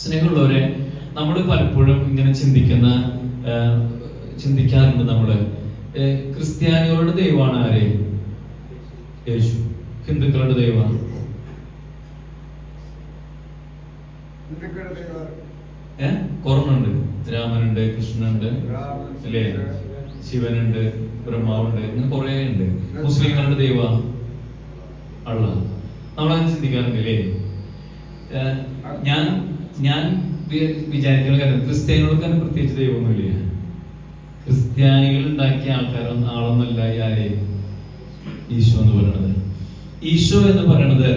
സ്നേഹമുള്ളവരെ, നമ്മൾ പലപ്പോഴും ഇങ്ങനെ ചിന്തിക്കാറുണ്ട്. നമ്മള് ക്രിസ്ത്യാനികളുടെ ദൈവമാണ് ആര്? യേശു. ഹിന്ദുക്കളുടെ ദൈവമാണ് കുറവുണ്ട്. രാമനുണ്ട്, കൃഷ്ണനുണ്ട്, അല്ലേ? ശിവനുണ്ട്, ബ്രഹ്മാവുണ്ട്, ഇങ്ങനെ കുറെ ഉണ്ട്. മുസ്ലിങ്ങളുടെ ദൈവ അള്ളാഹ്. നമ്മളങ്ങനെ ചിന്തിക്കാറുണ്ട് അല്ലേ? ഞാൻ വിചാരിക്കുന്ന കാര്യം, ക്രിസ്ത്യാനികൾക്ക് തന്നെ പ്രത്യേകിച്ച് ദൈവമൊന്നുമില്ല. ക്രിസ്ത്യാനികൾ ഉണ്ടാക്കിയ ആളൊന്നുമല്ല ആരെ? ഈശോ എന്ന് പറയുന്നത്. ഈശോ എന്ന് പറയുന്നത്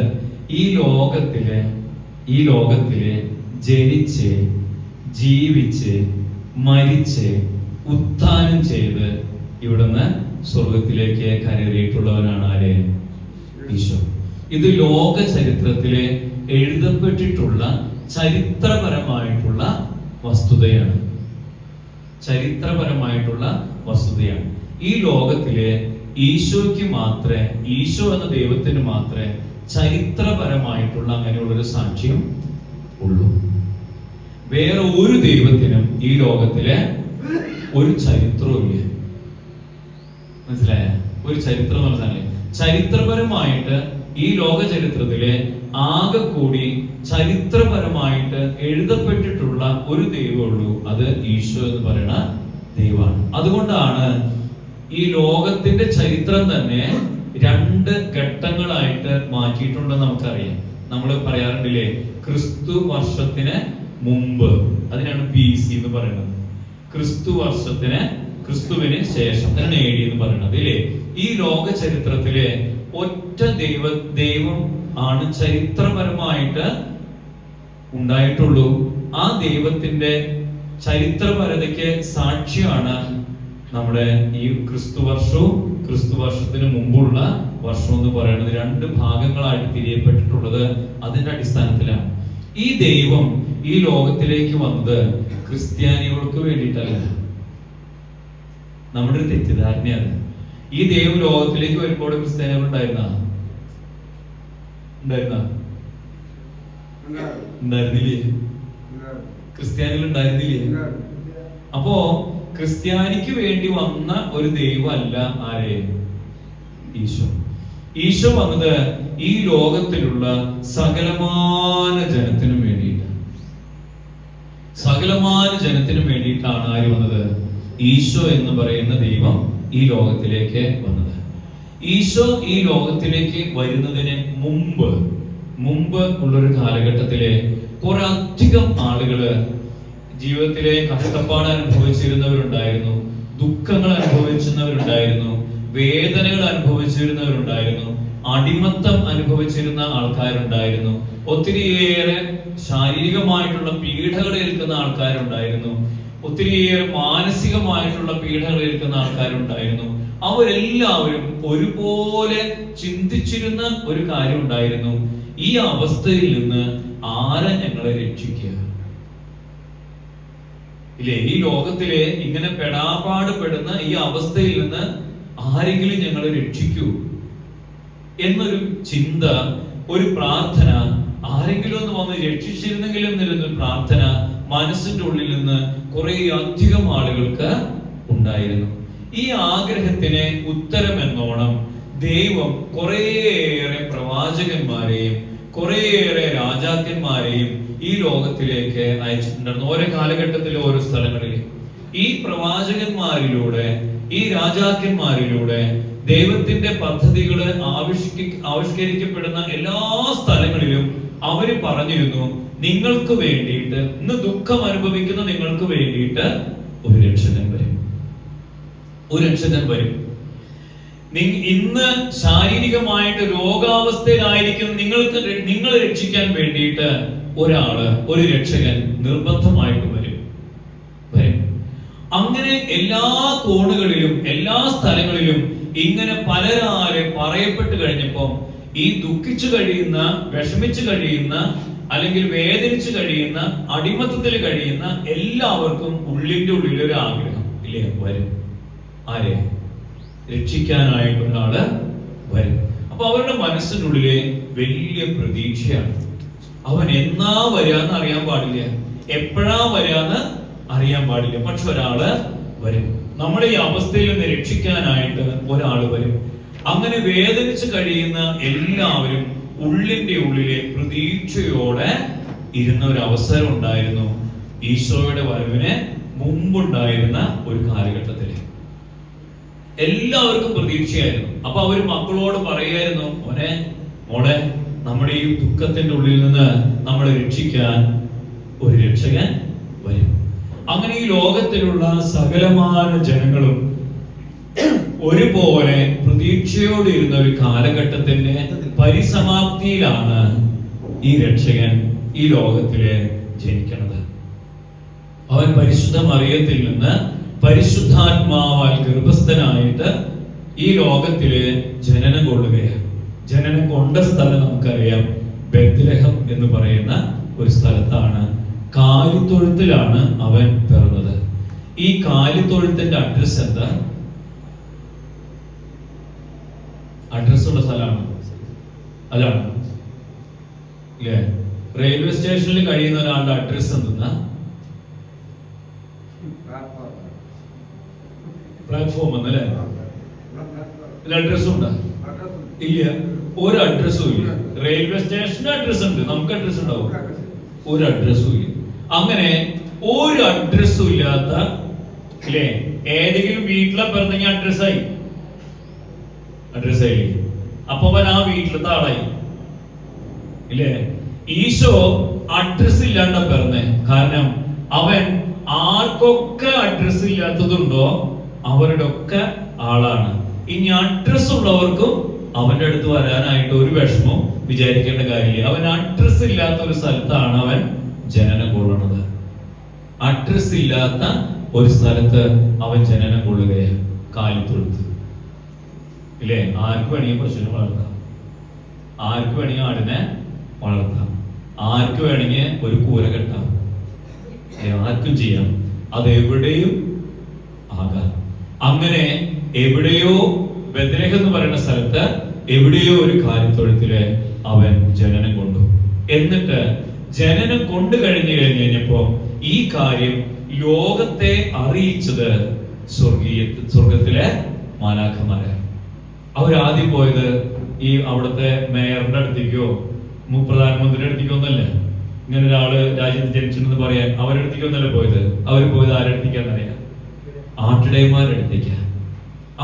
ഈ ലോകത്തിലെ ജനിച്ച് ജീവിച്ച് മരിച്ച് ഉത്ഥാനം ചെയ്ത് ഇവിടുന്ന് സ്വർഗത്തിലേക്ക് കയറിയിട്ടുള്ളവനാണ് ആര്? ഈശോ. ഇത് ലോക ചരിത്രത്തിലെ എഴുതപ്പെട്ടിട്ടുള്ള ചരിത്രപരമായിട്ടുള്ള വസ്തുതയാണ്. ഈ ലോകത്തിലെ ഈശോ എന്ന ദൈവത്തിന് മാത്രമേ ചരിത്രപരമായിട്ടുള്ള അങ്ങനെയുള്ളൊരു സാക്ഷ്യം ഉള്ളൂ. വേറെ ഒരു ദൈവത്തിനും ഈ ലോകത്തിലെ ഒരു ചരിത്രവും ഇല്ല. മനസ്സിലായ? ഒരു ചരിത്രം മനസ്സിലായി. ചരിത്രപരമായിട്ട് ഈ ലോക ചരിത്രത്തിലെ ആകെ കൂടി ചരിത്രപരമായിട്ട് എഴുതപ്പെട്ടിട്ടുള്ള ഒരു ദൈവമുള്ളൂ. അത് ഈശോ എന്ന് പറയുന്ന ദൈവമാണ്. അതുകൊണ്ടാണ് ഈ ലോകത്തിന്റെ ചരിത്രം തന്നെ 2 ഘട്ടങ്ങളായിട്ട് മാറ്റിയിട്ടുണ്ടെന്ന് നമുക്കറിയാം. നമ്മൾ പറയാറുണ്ടില്ലേ, ക്രിസ്തു വർഷത്തിന് മുമ്പ്, അതിനാണ് BC എന്ന് പറയുന്നത്. ക്രിസ്തുവിന് ശേഷം, അതിനാണ് AD എന്ന് പറയുന്നത് ഇല്ലേ? ഈ ലോക ചരിത്രത്തിലെ ഒറ്റ ദൈവം ആണ് ചരിത്രപരമായിട്ട് ഉണ്ടായിട്ടുള്ളൂ. ആ ദൈവത്തിന്റെ ചരിത്രപരതയ്ക്ക് സാക്ഷിയാണ് നമ്മുടെ ഈ ക്രിസ്തുവർഷത്തിന് മുമ്പുള്ള വർഷം എന്ന് പറയുന്നത്. 2 ഭാഗങ്ങളായിട്ട് തിരിയപ്പെട്ടിട്ടുള്ളത് അതിന്റെ അടിസ്ഥാനത്തിലാണ്. ഈ ദൈവം ഈ ലോകത്തിലേക്ക് വന്നത് ക്രിസ്ത്യാനികൾക്ക് വേണ്ടിയിട്ടല്ല. നമ്മുടെ ഒരു തെറ്റിദ്ധാരണയാണ്. ഈ ദൈവം ലോകത്തിലേക്ക് വരുമ്പോൾ ക്രിസ്ത്യാനികൾ ഉണ്ടായിരുന്നില്ലേ? ക്രിസ്ത്യാനികൾ ഉണ്ടായിരുന്നില്ലേ? അപ്പോ ക്രിസ്ത്യാനിക്ക് വേണ്ടി വന്ന ഒരു ദൈവമല്ല ആരെ? ഈശോ വന്നത് ഈ ലോകത്തിലുള്ള സകലമാന ജനത്തിനും വേണ്ടിയിട്ടാണ് ആര് വന്നത്? ഈശോ എന്ന് പറയുന്ന ദൈവം ഈ ലോകത്തിലേക്ക് വന്നത്. ഈശോ ഈ ലോകത്തിലേക്ക് വരുന്നതിന് മുമ്പ് ഉള്ളൊരു കാലഘട്ടത്തിലെ കുറെ അധികം ആളുകള് ജീവിതത്തിലെ കഷ്ടപ്പാട് അനുഭവിച്ചിരുന്നവരുണ്ടായിരുന്നു, ദുഃഖങ്ങൾ അനുഭവിച്ചിരുന്നവരുണ്ടായിരുന്നു, വേദനകൾ അനുഭവിച്ചിരുന്നവരുണ്ടായിരുന്നു, അടിമത്തം അനുഭവിച്ചിരുന്ന ആൾക്കാരുണ്ടായിരുന്നു, ഒത്തിരിയേറെ ശാരീരികമായിട്ടുള്ള പീഡകൾ ഏൽക്കുന്ന ആൾക്കാരുണ്ടായിരുന്നു, ഒത്തിരിയേറെ മാനസികമായിട്ടുള്ള പീഡകൾ ഏൽക്കുന്ന ആൾക്കാരുണ്ടായിരുന്നു. അവരെല്ലാവരും ഒരുപോലെ ചിന്തിച്ചിരുന്ന ഒരു കാര്യം ഉണ്ടായിരുന്നു: ഈ അവസ്ഥയിൽ നിന്ന് ആരെ ഞങ്ങളെ രക്ഷിക്കുക? ഇല്ലേ? ഈ ലോകത്തിലെ ഇങ്ങനെ പെടാപാടുപെടുന്ന ഈ അവസ്ഥയിൽ നിന്ന് ആരെങ്കിലും ഞങ്ങളെ രക്ഷിക്കൂ എന്നൊരു ചിന്ത, ഒരു പ്രാർത്ഥന, ആരെങ്കിലും ഒന്ന് വന്ന് രക്ഷിച്ചിരുന്നെങ്കിലും എന്നൊരു പ്രാർത്ഥന മനസ്സിന്റെ ഉള്ളിൽ നിന്ന് കുറെ അധികം ആളുകൾക്ക് ഉണ്ടായിരുന്നു. ഈ ആഗ്രഹത്തിന് ഉത്തരമെന്നോണം ദൈവം കുറേയേറെ പ്രവാചകന്മാരെയും കുറേയേറെ രാജാക്കന്മാരെയും ഈ ലോകത്തിലേക്ക് അയച്ചിട്ടുണ്ടായിരുന്നു. ഓരോ കാലഘട്ടത്തിലും ഓരോ സ്ഥലങ്ങളിൽ ഈ പ്രവാചകന്മാരിലൂടെ, ഈ രാജാക്കന്മാരിലൂടെ ദൈവത്തിന്റെ പദ്ധതികൾ ആവിഷ്കരിക്കപ്പെടുന്ന എല്ലാ സ്ഥലങ്ങളിലും അവര് പറഞ്ഞിരുന്നു, നിങ്ങൾക്ക് വേണ്ടിയിട്ട്, ഇന്ന് ദുഃഖം അനുഭവിക്കുന്ന നിങ്ങൾക്ക് വേണ്ടിയിട്ട് ഒരു രക്ഷകൻ വരും. ഇന്ന് ശാരീരികമായിട്ട് രോഗാവസ്ഥയിലായിരിക്കും നിങ്ങളെ രക്ഷിക്കാൻ വേണ്ടിയിട്ട് ഒരു രക്ഷകൻ നിർബന്ധമായിട്ടും വരും. അങ്ങനെ എല്ലാ കോണുകളിലും എല്ലാ സ്ഥലങ്ങളിലും ഇങ്ങനെ പലരാരും പറയപ്പെട്ട് കഴിഞ്ഞപ്പോ ഈ ദുഃഖിച്ചു കഴിയുന്ന, വിഷമിച്ചു കഴിയുന്ന, അല്ലെങ്കിൽ വേദനിച്ചു കഴിയുന്ന, അടിമത്തത്തിൽ കഴിയുന്ന എല്ലാവർക്കും ഉള്ളിന്റെ ഉള്ളിൽ ഒരു ആഗ്രഹം ഇല്ലേ? വരും. ആരെ? രക്ഷിക്കാനായിട്ട് ഒരാള് വരും. അപ്പൊ അവരുടെ മനസ്സിനുള്ളിലെ വലിയ പ്രതീക്ഷയാണ്. അവൻ എന്നാ വരാന്ന് അറിയാൻ പാടില്ല, എപ്പോഴാ വരാന്ന് അറിയാൻ പാടില്ല. പക്ഷെ ഒരാള് വരും. നമ്മുടെ ഈ അവസ്ഥയിൽ നിന്ന് രക്ഷിക്കാനായിട്ട് ഒരാള് വരും. അങ്ങനെ വേദനിച്ച് കഴിയുന്ന എല്ലാവരും ഉള്ളിന്റെ ഉള്ളിലെ പ്രതീക്ഷയോടെ ഇരുന്ന ഒരു അവസരം ഉണ്ടായിരുന്നു ഈശോയുടെ വരവിന് മുമ്പുണ്ടായിരുന്ന ഒരു കാലഘട്ടത്തില്. എല്ലാവർക്കും പ്രതീക്ഷയായിരുന്നു. അപ്പൊ അവര് മക്കളോട് പറയായിരുന്നു, മോളെ, നമ്മുടെ ഈ ദുഃഖത്തിന്റെ ഉള്ളിൽ നിന്ന് നമ്മളെ രക്ഷിക്കാൻ ഒരു രക്ഷകൻ വരും. അങ്ങനെ ഈ ലോകത്തിലുള്ള സകലമായ ജനങ്ങളും ഒരുപോലെ പ്രതീക്ഷയോടെ ഇരുന്ന ഒരു കാലഘട്ടത്തിന്റെ പരിസമാപ്തിയിലാണ് ഈ രക്ഷകൻ ഈ ലോകത്തില് ജനിക്കുന്നത്. അവൻ പരിശുദ്ധ മറിയത്തിൽ നിന്ന് പരിശുദ്ധാത്മാവാൽ ഗർഭസ്ഥനായിട്ട് ഈ ലോകത്തില് ജനനം കൊള്ളുകയാണ്. ജനനം കൊണ്ട സ്ഥലം നമുക്കറിയാം, ബെത്ലഹേം എന്ന് പറയുന്ന ഒരു സ്ഥലത്താണ്. കാലിത്തൊഴുത്തിലാണ് അവൻ പിറന്നത്. ഈ കാലിത്തൊഴുത്തിന്റെ അഡ്രസ് എന്താ? അഡ്രസ് ഉള്ള സ്ഥലമാണ്, അതാണ് ഇല്ലേ? റെയിൽവേ സ്റ്റേഷനിൽ കഴിയുന്ന ഒരാളുടെ അഡ്രസ് എന്തെന്നാ? പ്ലാറ്റ്ഫോം എന്നല്ലേ? അഡ്രസ്സും ഉണ്ടോ? ഇല്ല, ഒരു അഡ്രസ്സും ഇല്ല. റെയിൽവേ സ്റ്റേഷന്റെ അഡ്രസ് ഉണ്ട്, നമുക്ക് അഡ്രസ് ഉണ്ടാവും, ഒരു അഡ്രസ്സും ഇല്ല. അങ്ങനെ ഒരു അഡ്രസ്സും ഇല്ലാത്ത, ഇല്ലേ, ഏതെങ്കിലും വീട്ടിലെ പിറന്നെങ്കിൽ അഡ്രസ്സായി. അപ്പൊ അവൻ ആ വീട്ടിലത്തെ ആളായി, ഇല്ലേ? ഈശോ അഡ്രസ് ഇല്ലാണ്ട പിറന്നേ. കാരണം അവൻ ആർക്കൊക്കെ അഡ്രസ് ഇല്ലാത്തതുണ്ടോ അവരുടെ ഒക്കെ ആളാണ്. ഇനി അഡ്രസ് ഉള്ളവർക്കും അവന്റെ അടുത്ത് വരാനായിട്ട് ഒരു വിഷമവും വിചാരിക്കേണ്ട കാര്യമില്ല. അവൻ അഡ്രസ് ഇല്ലാത്ത ഒരു സ്ഥലത്താണ് അവൻ ജനനം കൊള്ളുന്നത്. അഡ്രസ് ഇല്ലാത്ത ഒരു സ്ഥലത്ത് അവൻ ജനനം കൊള്ളുകയാണ്, കാലിത്തൊഴുത്ത്, ഇല്ലേ? ആർക്ക് വേണമെങ്കിൽ പശുവിനെ വളർത്താം, ആർക്ക് വേണമെങ്കിൽ ആടിനെ വളർത്താം, ആർക്ക് വേണമെങ്കിൽ ഒരു കൂര കെട്ടാം, ആർക്കും ചെയ്യാം. അത് എവിടെയും ആകാം. അങ്ങനെ എവിടെയോ ബെത്ലഹേം എന്ന് പറയുന്ന സ്ഥലത്ത് എവിടെയോ ഒരു കാലിത്തൊഴുത്തില് അവൻ ജനനം കൊണ്ടു. എന്നിട്ട് ജനനം കൊണ്ടു കഴിഞ്ഞപ്പോ ഈ കാര്യം ലോകത്തെ അറിയിച്ചത് സ്വർഗത്തിലെ മാലാഖമാരാണ്. അവരാദ്യം പോയത് ഈ അവിടുത്തെ മേയറിന്റെ അടുത്തേക്കോ പ്രധാനമന്ത്രിയുടെ അടുത്തേക്കോ ഒന്നല്ല. ഇങ്ങനെ ഒരാള് രാജ്യത്ത് ജനിച്ചിട്ടുണ്ടെന്ന് പറയാൻ അവരുടെ അടുത്തേക്കൊന്നല്ല പോയത്. അവര് പോയത് ആരുടെ അടുത്തേക്കാന്നറിയാം? ആട്ടിടയന്മാരുടെ അടുത്തേക്കാ.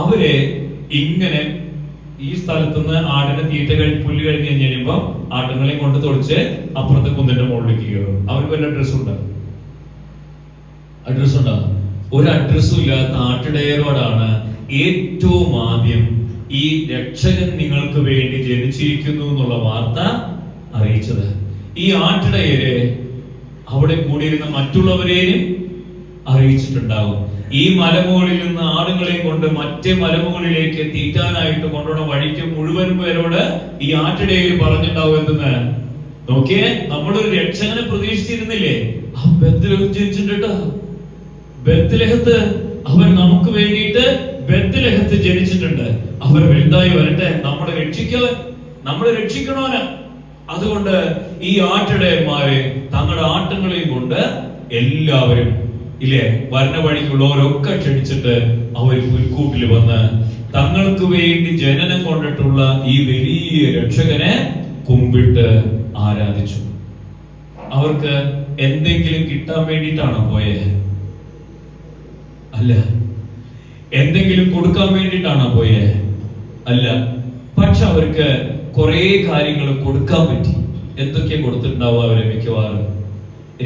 അവര് ഇങ്ങനെ ഈ സ്ഥലത്തുനിന്ന് ആടിനെ തീറ്റ പുല്ല് കഴിഞ്ഞ് കഴിയുമ്പോ ആട്ടുങ്ങളെയും കൊണ്ട് തൊടിച്ച് അപ്പുറത്തെ കുന്നിന്റെ മുകളിലേക്ക് കയറും. അവർക്ക് വല്ല അഡ്രസ്സും ഉണ്ടാവും? അഡ്രസ് ഉണ്ടാവും? ഒരു അഡ്രസ്സും ഇല്ലാത്ത ആട്ടിടയരോടാണ് ഏറ്റവും ആദ്യം ഈ രക്ഷകൻ നിങ്ങൾക്ക് വേണ്ടി ജനിച്ചിരിക്കുന്നു എന്നുള്ള വാർത്ത അറിയിച്ചത്. ഈ ആട്ടിടയരെ അവിടെ കൂടിയിരുന്ന മറ്റുള്ളവരെയും അറിയിച്ചിട്ടുണ്ടാവും. ഈ മലമുകളിൽ നിന്ന് ആടുകളെ കൊണ്ട് മറ്റേ മലമുകളിലേക്ക് തീറ്റാനായിട്ട് കൊണ്ടുപോണ വഴിക്ക് മുഴുവൻ പേരോട് ഈ ആട്ടിടയര് പറഞ്ഞിട്ടുണ്ടാവും എന്തെന്ന്. നോക്കിയേ, നമ്മളൊരു രക്ഷകനെ പ്രതീക്ഷിച്ചിരുന്നില്ലേ? ആ ബെത്ലഹേം ജനിച്ചിട്ടുണ്ടോ? ബെത്ലഹേത്ത് അവൻ നമുക്ക് വേണ്ടിയിട്ട് ബെത്ലഹേത്ത് ജനിച്ചിട്ടുണ്ട്. അവർ വലുതായി വരട്ടെ, നമ്മളെ രക്ഷിക്കണോന്. അതുകൊണ്ട് ഈ ആട്ടിടയന്മാരെ തങ്ങളുടെ ആട്ടുകളെയും കൊണ്ട് എല്ലാവരും, ഇല്ലേ, വരണ വഴിക്കുള്ളവരൊക്കെ ക്ഷണിച്ചിട്ട് അവർ പുൽക്കൂട്ടിൽ വന്ന് തങ്ങൾക്ക് വേണ്ടി ജനനം കൊണ്ടിട്ടുള്ള ഈ വലിയ രക്ഷകനെ കുമ്പിട്ട് ആരാധിച്ചു. അവർക്ക് എന്തെങ്കിലും കിട്ടാൻ വേണ്ടിയിട്ടാണോ പോയേ? അല്ല. എന്തെങ്കിലും കൊടുക്കാൻ വേണ്ടിയിട്ടാണോ പോയേ? അല്ല. പക്ഷെ അവർക്ക് കുറെ കാര്യങ്ങൾ കൊടുക്കാൻ പറ്റി. എന്തൊക്കെ കൊടുത്തിട്ടുണ്ടാവും അവരെ? മിക്കവാറും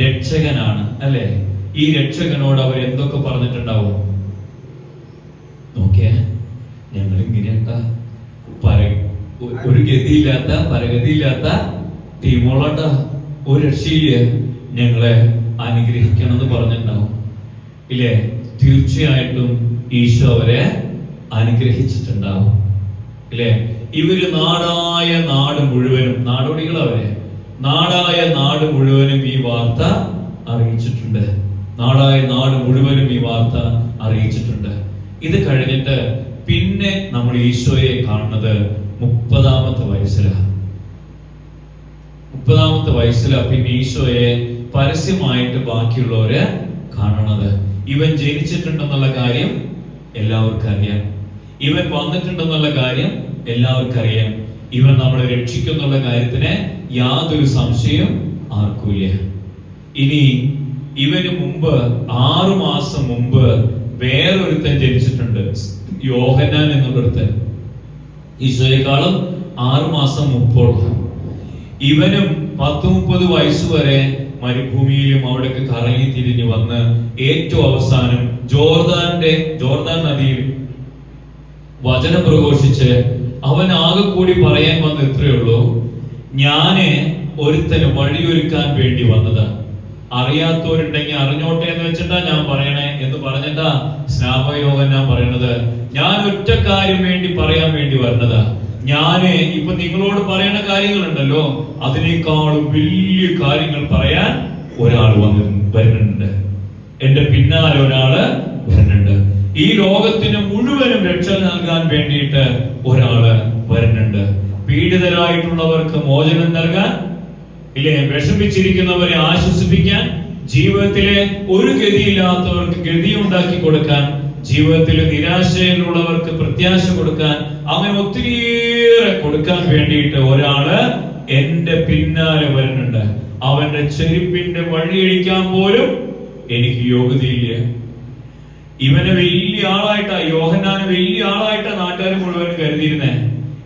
രക്ഷകനാണ്, അല്ലെ? ഈ രക്ഷകനോട് അവർ എന്തൊക്കെ പറഞ്ഞിട്ടുണ്ടാവും? നോക്കിയേ, ഞങ്ങൾ ഇങ്ങനെയാട്ടാ, ഒരു ഗതിയില്ലാത്ത പരഗതിയില്ലാത്ത ടീമോളാട്ടാ, ഒരു രക്ഷയില്ല, ഞങ്ങളെ അനുഗ്രഹിക്കണം എന്ന് പറഞ്ഞിട്ടുണ്ടാവും, ഇല്ലേ? തീർച്ചയായിട്ടും ഈശോ അവരെ അനുഗ്രഹിച്ചിട്ടുണ്ടാവും, ഇല്ലേ? ഇവര് നാടായ നാട് മുഴുവനും, നാടോടികൾ അവരെ, നാടായ നാട് മുഴുവനും ഈ വാർത്ത അറിയിച്ചിട്ടുണ്ട്. നാടായ നാട് മുഴുവനും ഈ വാർത്ത അറിയിച്ചിട്ടുണ്ട്. ഇത് കഴിഞ്ഞിട്ട് പിന്നെ നമ്മൾ ഈശോയെ കാണുന്നത് 30-ാമത്തെ വയസ്സിലാണ്. 30-ാമത്തെ വയസ്സിലാണ് പിന്നെ ഈശോയെ പരസ്യമായിട്ട് ബാക്കിയുള്ളവര് കാണണത്. ഇവൻ ജനിച്ചിട്ടുണ്ടെന്നുള്ള കാര്യം എല്ലാവർക്കും അറിയാം, ഇവൻ വന്നിട്ടുണ്ടെന്നുള്ള കാര്യം എല്ലാവർക്കും അറിയാം, ഇവൻ നമ്മളെ രക്ഷിക്കുന്നുള്ള കാര്യത്തിന് യാതൊരു സംശയവും ആർക്കുമില്ല. ഇനി ഇവന് മുമ്പ് 6 മാസം മുമ്പ് വേറൊരുത്തൻ ജനിച്ചിട്ടുണ്ട്, യോഹന്നാൻ എന്നുള്ളൊരുത്തൻ, ഈശോയെക്കാളും 6 മാസം മുമ്പുള്ള. ഇവനും 10-30 വയസ്സ് വരെ മരുഭൂമിയിലും അവിടേക്ക് കറങ്ങി തിരിഞ്ഞു വന്ന് ഏറ്റവും അവസാനം ജോർദാൻ നദിയിൽ വചനം പ്രഘോഷിച്ച് അവൻ ആകെ കൂടി പറയാൻ വന്ന ഇത്രയേ ഉള്ളൂ: ഞാന് ഒരുത്തന് വഴിയൊരുക്കാൻ വേണ്ടി വന്നതാ, അറിയാത്തവരുണ്ടെങ്കിൽ അറിഞ്ഞോട്ടെ എന്ന് വെച്ചിട്ടാ ഞാൻ പറയണേ എന്ന് പറഞ്ഞിട്ടാ സ്നാപകയോഹന്നാൻ പറയണത്. ഞാൻ ഒറ്റ കാര്യം വേണ്ടി പറയാൻ വേണ്ടി വരുന്നതാ. ഞാന് ഇപ്പൊ നിങ്ങളോട് പറയണ കാര്യങ്ങളുണ്ടല്ലോ, അതിനേക്കാളും വലിയ കാര്യങ്ങൾ പറയാൻ ഒരാൾ വരുന്നുണ്ട്, എന്റെ പിന്നാലെ ഒരാള് വരുന്നുണ്ട്. ഈ ലോകത്തിന് മുഴുവനും രക്ഷ നൽകാൻ വേണ്ടിയിട്ട് ഒരാള് വരുന്നുണ്ട്. പീഡിതരായിട്ടുള്ളവർക്ക് മോചനം നൽകാൻ, ഇല്ലേ, വിഷമിച്ചിരിക്കുന്നവരെ ആശ്വസിപ്പിക്കാൻ, ജീവിതത്തിലെ ഒരു ഗതിയില്ലാത്തവർക്ക് ഗതി ഉണ്ടാക്കി കൊടുക്കാൻ, ജീവിതത്തിൽ നിരാശയിലുള്ളവർക്ക് പ്രത്യാശ കൊടുക്കാൻ, അങ്ങനെ ഒത്തിരിയേറെ കൊടുക്കാൻ വേണ്ടിയിട്ട് ഒരാള് എന്റെ പിന്നാലെ വരുന്നുണ്ട്. അവന്റെ ചെരുപ്പിന്റെ വഴിയടിക്കാൻ പോലും എനിക്ക് യോഗ്യതയില്ല. ഇവനെ വലിയ ആളായിട്ടാ, യോഹന്നാനെ വലിയ ആളായിട്ടാ നാട്ടുകാർ മുഴുവൻ കരുതിയിരുന്നേ.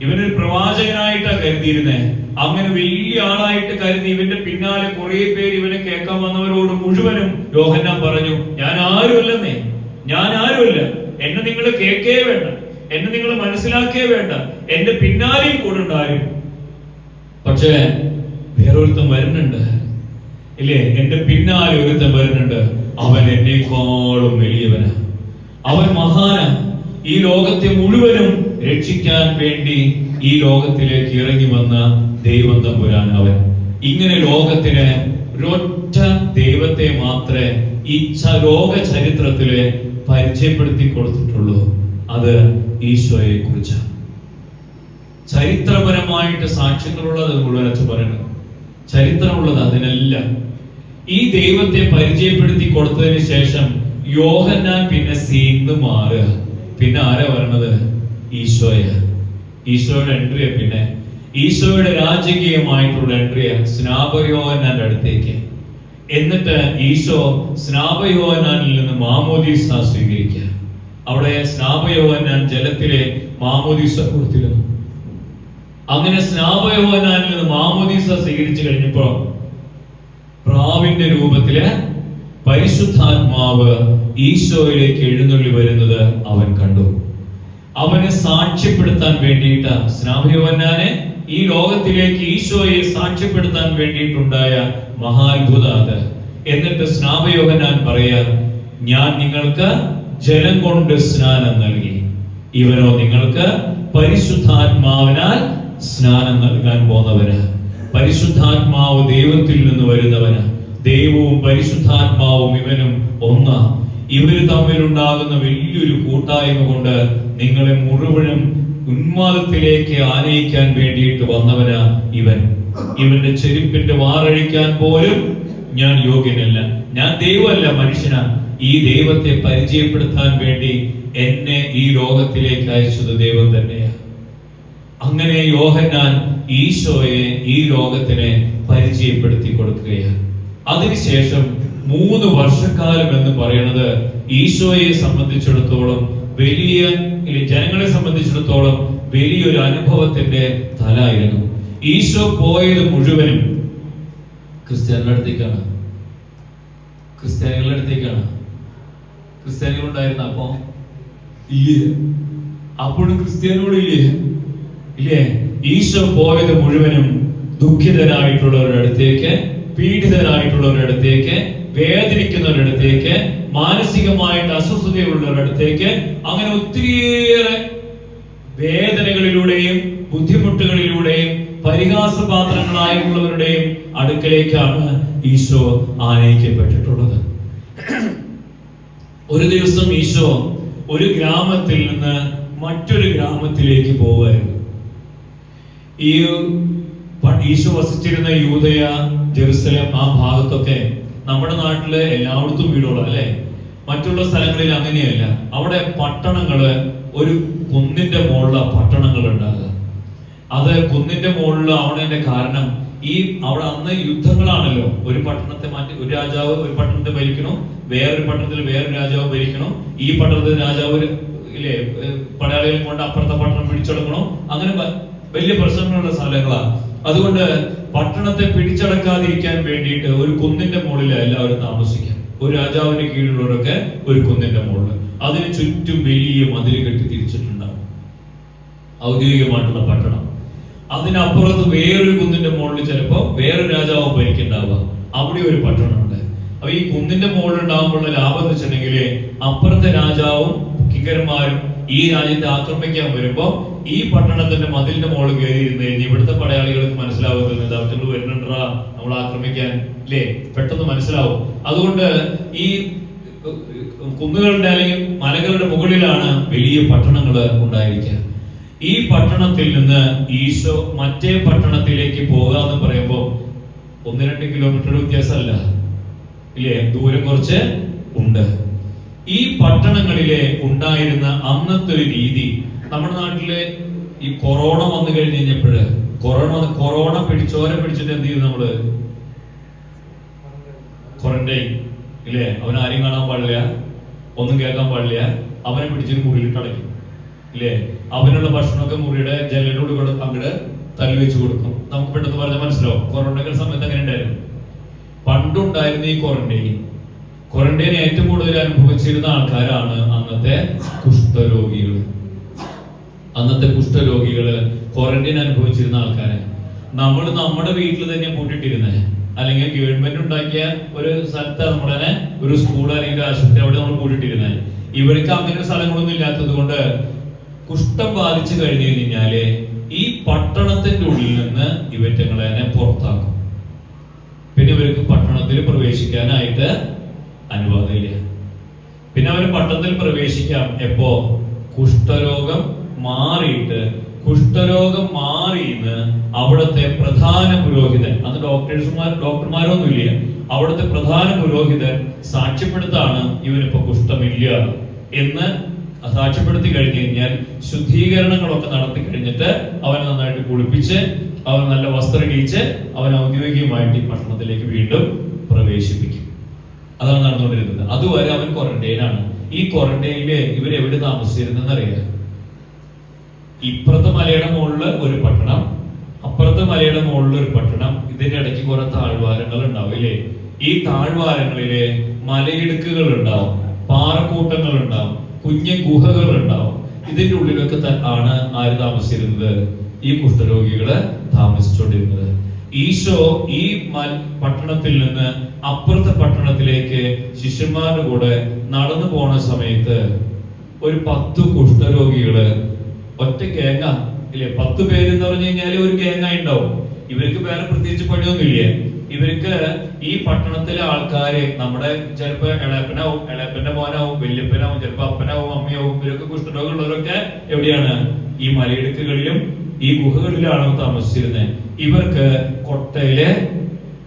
ഇവനൊരു പ്രവാചകനായിട്ടാ കരുതിയിരുന്നേ. അങ്ങനെ വലിയ ആളായിട്ട് കരുതി ഇവന്റെ പിന്നാലെ കുറെ പേര് ഇവനെ കേൾക്കാൻ വന്നവരോട് മുഴുവനും യോഹന്നാൻ പറഞ്ഞു: ഞാൻ ആരുമല്ലെന്നേ, ഞാൻ ആരുമല്ല, എന്നെ നിങ്ങൾ കേൾക്കേ വേണ്ട, എന്നെ നിങ്ങൾ മനസ്സിലാക്കേ വേണ്ട, എന്റെ പിന്നാലെയും കൂടെ ഉണ്ടാരും. പക്ഷേ വേറൊരുത്തൻ വരുന്നുണ്ട്, ഇല്ലേ, എന്റെ പിന്നാലെ ഒരുത്തൻ വരുന്നുണ്ട്, അവൻ എന്നേക്കാളും വലിയവനാ, അവൻ മഹാനാ, ഈ ലോകത്തെ മുഴുവനും രക്ഷിക്കാൻ വേണ്ടി ഈ ലോകത്തിലേക്ക് ഇറങ്ങി വന്ന ദൈവം തമ്പുരാൻ അവൻ. ഇങ്ങനെ ലോകത്തിന് ഒരൊറ്റ ദൈവത്തെ മാത്രമേ ഈ ലോക ചരിത്രത്തില് പരിചയപ്പെടുത്തി കൊടുത്തിട്ടുള്ളൂ, അത് ഈശോയെ കുറിച്ചാണ്. ചരിത്രപരമായിട്ട് സാക്ഷ്യങ്ങളുള്ളത് മുഴുവൻ അച്ഛൻ പറയുന്നത്, ചരിത്രമുള്ളത് അതിനെല്ലാം. ഈ ദൈവത്തെ പരിചയപ്പെടുത്തി കൊടുത്തതിന് ശേഷം യോഹന്നാൻ പിന്നെ സീന്ന് മാറുക. പിന്നെ ആരാ വരണത്? ഈശോയ. ഈശോയുടെ എൻട്രിയ, പിന്നെ ഈശോയുടെ രാജകീയമായിട്ടുള്ള എൻട്രിയ സ്നാപകയോഹന്നാന്റെ അടുത്തേക്ക്. എന്നിട്ട് ഈശോ സ്നാപകയോഹന്നാനിൽ നിന്ന് മാമോദീസ സ്വീകരിക്കുക. അവിടെ സ്നാപകയോഹന്നാൻ ജലത്തിലെ മാമോദീസ കൊടുത്തിരുന്നു. അങ്ങനെ സ്നാപകയോഹന്നാനിൽ നിന്ന് മാമോദീസ സ്വീകരിച്ചു കഴിഞ്ഞപ്പോ പ്രാവിന്റെ രൂപത്തില് പരിശുദ്ധാത്മാവ് ഈശോയിലേക്ക് എഴുന്നള്ളി വരുന്നത് അവൻ കണ്ടു. അവനെ സാക്ഷ്യപ്പെടുത്താൻ വേണ്ടിയിട്ട് സ്നാപകയോഹന്നാനെ ഈ ലോകത്തിലേക്ക് ഈശോയെ സാക്ഷ്യപ്പെടുത്താൻ വേണ്ടിയിട്ടുണ്ടായ മഹാത്ഭുത അത്. എന്നിട്ട് സ്നാപകയോഹന്നാൻ പറയാ: ഞാൻ നിങ്ങൾക്ക് ജലം കൊണ്ട് സ്നാനം നൽകി, ഇവനോ നിങ്ങൾക്ക് പരിശുദ്ധാത്മാവിനാൽ സ്നാനം നൽകാൻ പോന്നവന്. പരിശുദ്ധാത്മാവ് ദൈവത്തിൽ നിന്ന് വരുന്നവന്. ദൈവവും പരിശുദ്ധാത്മാവും ഇവനും ഒന്നാ. ഇവര് തമ്മിലുണ്ടാകുന്ന വലിയൊരു കൂട്ടായ്മ കൊണ്ട് നിങ്ങളെ മുഴുവനും ഉന്മാദത്തിലേക്ക് ആനയിക്കാൻ വേണ്ടിയിട്ട് വന്നവനാ ഇവൻ. ഇവന്റെ ചെരുപ്പിന്റെ വാറഴിക്കാൻ പോലും ഞാൻ യോഗ്യനല്ല. ഞാൻ ദൈവമല്ല, മനുഷ്യനാ. ഈ ദൈവത്തെ പരിചയപ്പെടുത്താൻ വേണ്ടി എന്നെ ഈ ലോകത്തിലേക്ക് അയച്ചത് ദൈവം തന്നെയാ. അങ്ങനെ യോഹന്നാൻ ഈശോയെ ഈ ലോകത്തിനെ പരിചയപ്പെടുത്തി കൊടുക്കുകയാണ്. അതിനുശേഷം 3 വർഷക്കാലം എന്ന് പറയുന്നത് ഈശോയെ സംബന്ധിച്ചിടത്തോളം വലിയ, ജനങ്ങളെ സംബന്ധിച്ചിടത്തോളം വലിയൊരു അനുഭവത്തിന്റെ തലായിരുന്നു. ഈശോ പോയത് മുഴുവനും ക്രിസ്ത്യാനികളുടെ അടുത്തേക്കാണ്. ക്രിസ്ത്യാനികളുടെ അടുത്തേക്കാണ്. ക്രിസ്ത്യാനികളുണ്ടായിരുന്ന അപ്പോ ഇല്ലേ? അപ്പോഴും ക്രിസ്ത്യാനികളില്ലേ? ഇല്ലേ? ഈശോ പോയത് മുഴുവനും ദുഃഖിതരായിട്ടുള്ളവരുടെ അടുത്തേക്ക്, പീഡിതരായിട്ടുള്ളവരുടെ അടുത്തേക്ക്, വേദനിക്കുന്നവരുടെ അടുത്തേക്ക്, മാനസികമായിട്ട് അസ്വസ്ഥതയുള്ളവരുടെ അടുത്തേക്ക്, അങ്ങനെ ഒത്തിരിയേറെ വേദനകളിലൂടെയും ബുദ്ധിമുട്ടുകളിലൂടെയും പരിഹാസപാത്രങ്ങളായിട്ടുള്ളവരുടെയും അടുക്കലേക്കാണ് ഈശോ ആനയിക്കപ്പെട്ടിട്ടുള്ളത്. ഒരു ദിവസം ഈശോ ഒരു ഗ്രാമത്തിൽ നിന്ന് മറ്റൊരു ഗ്രാമത്തിലേക്ക് പോവുമായിരുന്നു. ഈ ഈശോ വസിച്ചിരുന്ന യൂദയ, ജെറുസലേം ആ ഭാഗത്തൊക്കെ നമ്മുടെ നാട്ടില് എല്ലായിടത്തും വീടുള്ള അല്ലെ. മറ്റുള്ള സ്ഥലങ്ങളിൽ അങ്ങനെയല്ല. അവിടെ പട്ടണങ്ങള് ഒരു കുന്നിന്റെ മുകളിലെ പട്ടണങ്ങൾ ഉണ്ടാകുക. അത് കുന്നിന്റെ മുകളിൽ ആവണതിന്റെ കാരണം ഈ അവിടെ അന്ന് യുദ്ധങ്ങളാണല്ലോ. ഒരു പട്ടണത്തെ മാറ്റി ഒരു രാജാവ് ഒരു പട്ടണത്തെ ഭരിക്കണം, വേറൊരു പട്ടണത്തിൽ വേറൊരു രാജാവ് ഭരിക്കണം. ഈ പട്ടണത്തിൽ രാജാവ് ഇല്ലേ പടയാളികളെ കൊണ്ട് അപ്പുറത്തെ പട്ടണം പിടിച്ചെടുക്കണം. അങ്ങനെ വലിയ പ്രശ്നങ്ങളുള്ള സ്ഥലങ്ങളാണ്. അതുകൊണ്ട് പട്ടണത്തെ പിടിച്ചടക്കാതിരിക്കാൻ വേണ്ടിയിട്ട് ഒരു കുന്നിന്റെ മുകളിൽ എല്ലാവരും താമസിക്കാം. ഒരു രാജാവിന്റെ കീഴിലുള്ളവരൊക്കെ ഒരു കുന്നിന്റെ മുകളിൽ, അതിന് ചുറ്റും വലിയ മതിൽ കെട്ടി തിരിച്ചിട്ടുണ്ടാവും ഔദ്യോഗികമായിട്ടുള്ള പട്ടണം. അതിനപ്പുറത്ത് വേറൊരു കുന്നിന്റെ മുകളിൽ ചിലപ്പോ വേറൊരു രാജാവ് ഭരിക്കുന്നുണ്ടാവുക, അവിടെ ഒരു പട്ടണമുണ്ട്. അപ്പൊ ഈ കുന്നിന്റെ മുകളിൽ ഉണ്ടാകുമ്പോഴുള്ള ലാഭം എന്ന് വെച്ചിട്ടുണ്ടെങ്കിൽ അപ്പുറത്തെ രാജാവും കിങ്കരന്മാരും ഈ രാജ്യത്തെ ആക്രമിക്കാൻ വരുമ്പോ ഈ പട്ടണത്തിന്റെ മതിലിന്റെ മുകളിൽ കയറിയിരുന്ന് കഴിഞ്ഞ് ഇവിടുത്തെ പടയാളികൾക്ക് മനസ്സിലാവുന്നത് അവറ്റങ്ങൾ വരുന്നുണ്ടാ നമ്മൾ ആക്രമിക്കാൻ അല്ലേ, പെട്ടെന്ന് മനസ്സിലാവും. അതുകൊണ്ട് ഈ കുന്നുകളുടെ അല്ലെങ്കിൽ മലകളുടെ മുകളിലാണ് വലിയ പട്ടണങ്ങൾ ഉണ്ടായിരിക്കുക. ഈ പട്ടണത്തിൽ നിന്ന് ഈശോ മറ്റേ പട്ടണത്തിലേക്ക് പോകാന്ന് പറയുമ്പോൾ 1-2 കിലോമീറ്റർ വ്യത്യാസമല്ല ഇല്ലേ, ദൂരം കുറച്ച് ഉണ്ട്. ഈ പട്ടണങ്ങളിലെ ഉണ്ടായിരുന്ന അന്നത്തെ ഒരു രീതി, നമ്മുടെ നാട്ടില് ഈ കൊറോണ വന്നു കഴിഞ്ഞപ്പോഴ് കൊറോണ പിടിച്ചിട്ട് എന്ത് ചെയ്യും നമ്മള്? ക്വാറന്റൈൻ ഇല്ലേ. അവൻ ആരെയും കാണാൻ പാടില്ല, ഒന്നും കേൾക്കാൻ പാടില്ല, അവനെ പിടിച്ചിട്ട് മുറിയിലിട്ട് അടയ്ക്കും ഇല്ലേ. അവനുള്ള ഭക്ഷണമൊക്കെ മുറിയുടെ ജനലിനോട് കൂടെ അങ്ങോട്ട് തല്ലി വെച്ച് കൊടുക്കും. നമുക്ക് പെട്ടെന്ന് പറഞ്ഞാൽ മനസ്സിലാവും. കൊറോണയുടെ സമയത്ത് അങ്ങനെ ഉണ്ടായിരുന്നു. പണ്ടുണ്ടായിരുന്ന ഈ ക്വാറന്റൈൻ ഏറ്റവും കൂടുതൽ അനുഭവിച്ചിരുന്ന ആൾക്കാരാണ് അന്നത്തെ കുഷ്ഠരോഗികൾ. ക്വാറന്റൈൻ അനുഭവിച്ചിരുന്ന ആൾക്കാരെ നമ്മൾ നമ്മുടെ വീട്ടിൽ തന്നെ പൂട്ടിട്ടിരുന്നേ, അല്ലെങ്കിൽ ഗവൺമെന്റ് ഉണ്ടാക്കിയ ഒരു സ്ഥലത്ത് നമ്മളെ ഒരു സ്കൂൾ അല്ലെങ്കിൽ ആശുപത്രി അവിടെ നമ്മൾ പൂട്ടിട്ടിരുന്നേ. ഇവർക്ക് അങ്ങനെ സ്ഥലങ്ങളൊന്നും ഇല്ലാത്തത് കൊണ്ട് കുഷ്ഠം ബാധിച്ചു കഴിഞ്ഞു കഴിഞ്ഞാല് ഈ പട്ടണത്തിന്റെ ഉള്ളിൽ നിന്ന് ഇവറ്റങ്ങളെ പുറത്താക്കും. പിന്നെ ഇവർക്ക് പട്ടണത്തിൽ പ്രവേശിക്കാനായിട്ട് അനുവാദമില്ല. പിന്നെ അവർ പട്ടണത്തിൽ പ്രവേശിക്കാം എപ്പോ? കുഷ്ഠരോഗം മാറിയെന്ന് അവിടുത്തെ പ്രധാന പുരോഹിതൻ, അന്ന് ഡോക്ടർമാരൊന്നുമില്ല, അവിടുത്തെ പ്രധാന പുരോഹിതൻ സാക്ഷ്യപ്പെടുത്താണ് ഇവനിപ്പോ കുഷ്ഠമില്ല എന്ന് സാക്ഷ്യപ്പെടുത്തി കഴിഞ്ഞു കഴിഞ്ഞാൽ ശുദ്ധീകരണങ്ങളൊക്കെ നടത്തി കഴിഞ്ഞിട്ട് അവനെ നന്നായിട്ട് കുളിപ്പിച്ച് അവൻ നല്ല വസ്ത്രം ഇടിച്ച് അവൻ ഔദ്യോഗികമായിട്ട് ഈ പട്ടണത്തിലേക്ക് വീണ്ടും പ്രവേശിപ്പിക്കും. അതാണ് നടന്നുകൊണ്ടിരുന്നത്. അതുവരെ അവൻ ക്വാറന്റൈനാണ്. ഈ ക്വാറന്റൈനില് ഇവരെവിടെ താമസിച്ചിരുന്നെന്ന് അറിയാം. ഇപ്പുറത്തെ മലയുടെ മുകളിൽ ഒരു പട്ടണം, അപ്പുറത്തെ മലയുടെ മുകളിൽ ഒരു പട്ടണം. ഇതിന്റെ ഇടയ്ക്ക് കുറെ താഴ്വാരങ്ങൾ ഉണ്ടാവും ഇല്ലേ. ഈ താഴ്വാരങ്ങളിലെ മലയിടുക്കുകൾ ഉണ്ടാവും, പാറക്കൂട്ടങ്ങൾ ഉണ്ടാവും, കുഞ്ഞു ഗുഹകൾ ഉണ്ടാവും. ഇതിന്റെ ഉള്ളിലൊക്കെ ആണ് ആര് താമസിച്ചിരുന്നത്? ഈ കുഷ്ഠരോഗികള് താമസിച്ചുകൊണ്ടിരുന്നത്. ഈശോ ഈ പട്ടണത്തിൽ നിന്ന് അപ്പുറത്തെ പട്ടണത്തിലേക്ക് ശിഷ്യന്മാരുടെ കൂടെ നടന്നു പോണ സമയത്ത് ഒരു 10 കുഷ്ഠരോഗികള് ഒറ്റ ഗേങ്ങ ഇല്ലേ. 10 പേര് എന്ന് പറഞ്ഞു കഴിഞ്ഞാല് ഒരു ഗേങ്ങായി ഉണ്ടാവും. ഇവർക്ക് വേറെ പ്രത്യേകിച്ച് പണിയൊന്നുമില്ല. ഇവർക്ക് ഈ പട്ടണത്തിലെ ആൾക്കാര് നമ്മുടെ ചിലപ്പോ ഇളയപ്പന്റെ മോനാവും, വല്യപ്പനാവും, ചിലപ്പോ അപ്പനാവും, അമ്മയാവും. ഇവരൊക്കെ കുഷ്ഠരോഗമുള്ളവരൊക്കെ എവിടെയാണ്? ഈ മലയിടുക്കുകളിലും ഈ ഗുഹകളിലാണ് താമസിച്ചിരുന്നത്. ഇവർക്ക് കൊട്ടയിലെ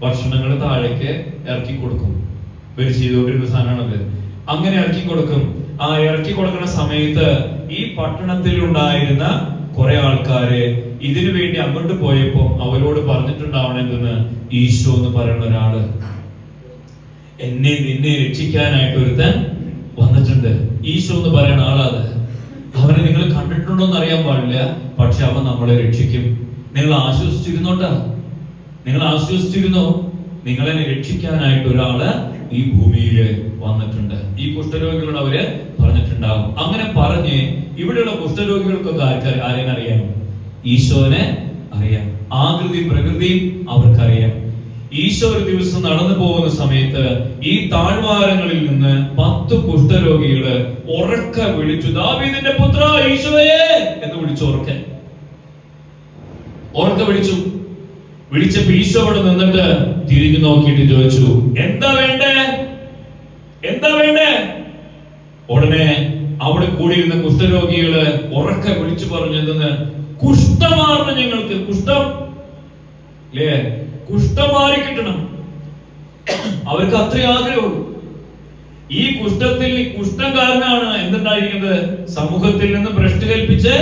ഭക്ഷണങ്ങൾ താഴേക്ക് ഇറക്കി കൊടുക്കും. ഇവർ ചെയ്തുകൊണ്ടിരുന്ന സാധനമാണത്. അങ്ങനെ ഇറക്കി കൊടുക്കും. ആ ഇറക്കി കൊടുക്കുന്ന സമയത്ത് ഈ പട്ടണത്തിൽ ഉണ്ടായിരുന്ന കുറെ ആൾക്കാര് ഇതിനു വേണ്ടി അങ്ങോട്ട് പോയപ്പോ അവരോട് പറഞ്ഞിട്ടുണ്ടാവണെന്ന് ഈശോ എന്ന് പറയുന്ന ഒരാള്, നിന്നെ രക്ഷിക്കാനായിട്ട് ഒരുത്തൻ വന്നിട്ടുണ്ട്. ഈശോ എന്ന് പറയുന്ന ആളാത്. അവനെ നിങ്ങൾ കണ്ടിട്ടുണ്ടോന്ന് അറിയാൻ പാടില്ല, പക്ഷെ അവൻ നമ്മളെ രക്ഷിക്കും. നിങ്ങൾ ആശ്വസിച്ചിരുന്നോ? നിങ്ങളെ രക്ഷിക്കാനായിട്ട് ഒരാള് ഈ ഭൂമിയിൽ വന്നിട്ടുണ്ട്. ഈ കുഷ്ഠരോഗികളോട് അവര് പറഞ്ഞിട്ടുണ്ടാവും. അങ്ങനെ പറഞ്ഞ് ഇവിടെയുള്ള കുഷ്ഠരോഗികൾക്കൊക്കെ ആരെയും അറിയാം? ഈശോനെ അറിയാം. ആകൃതി പ്രകൃതിയും അവർക്കറിയാം. ഈശോ ഒരു ദിവസം നടന്നു പോകുന്ന സമയത്ത് ഈ താഴ്വാരങ്ങളിൽ നിന്ന് 10 കുഷ്ഠരോഗികള് ഉറക്കെ വിളിച്ചു, ദാവീദിന്റെ പുത്ര ഈശോയെ എന്ന് വിളിച്ചു. ഉറക്കെ വിളിച്ചപ്പോ ഈശോ അവിടെ നിന്നിട്ട് തിരിഞ്ഞു നോക്കിയിട്ട് ചോദിച്ചു, എന്താ വേണ്ടേ? ഉടനെ അവിടെ കൂടിയിരുന്ന കുഷ്ഠരോഗികള് ഉറക്കെ വിളിച്ചു പറഞ്ഞു, എന്തെന്ന്? കുഷ്ഠമാർന്ന് ഞങ്ങൾക്ക് കുഷ്ഠം. അല്ലേ? കുഷ്ഠം മാറി കിട്ടണം, അവർക്ക് അത്രേ ആഗ്രഹമുള്ളൂ. ഈ കുഷ്ഠംകാരനാണ് എന്തുണ്ടായിരിക്കുന്നത്? സമൂഹത്തിൽ നിന്ന് ഭ്രഷ്ട് കൽപ്പിച്ച്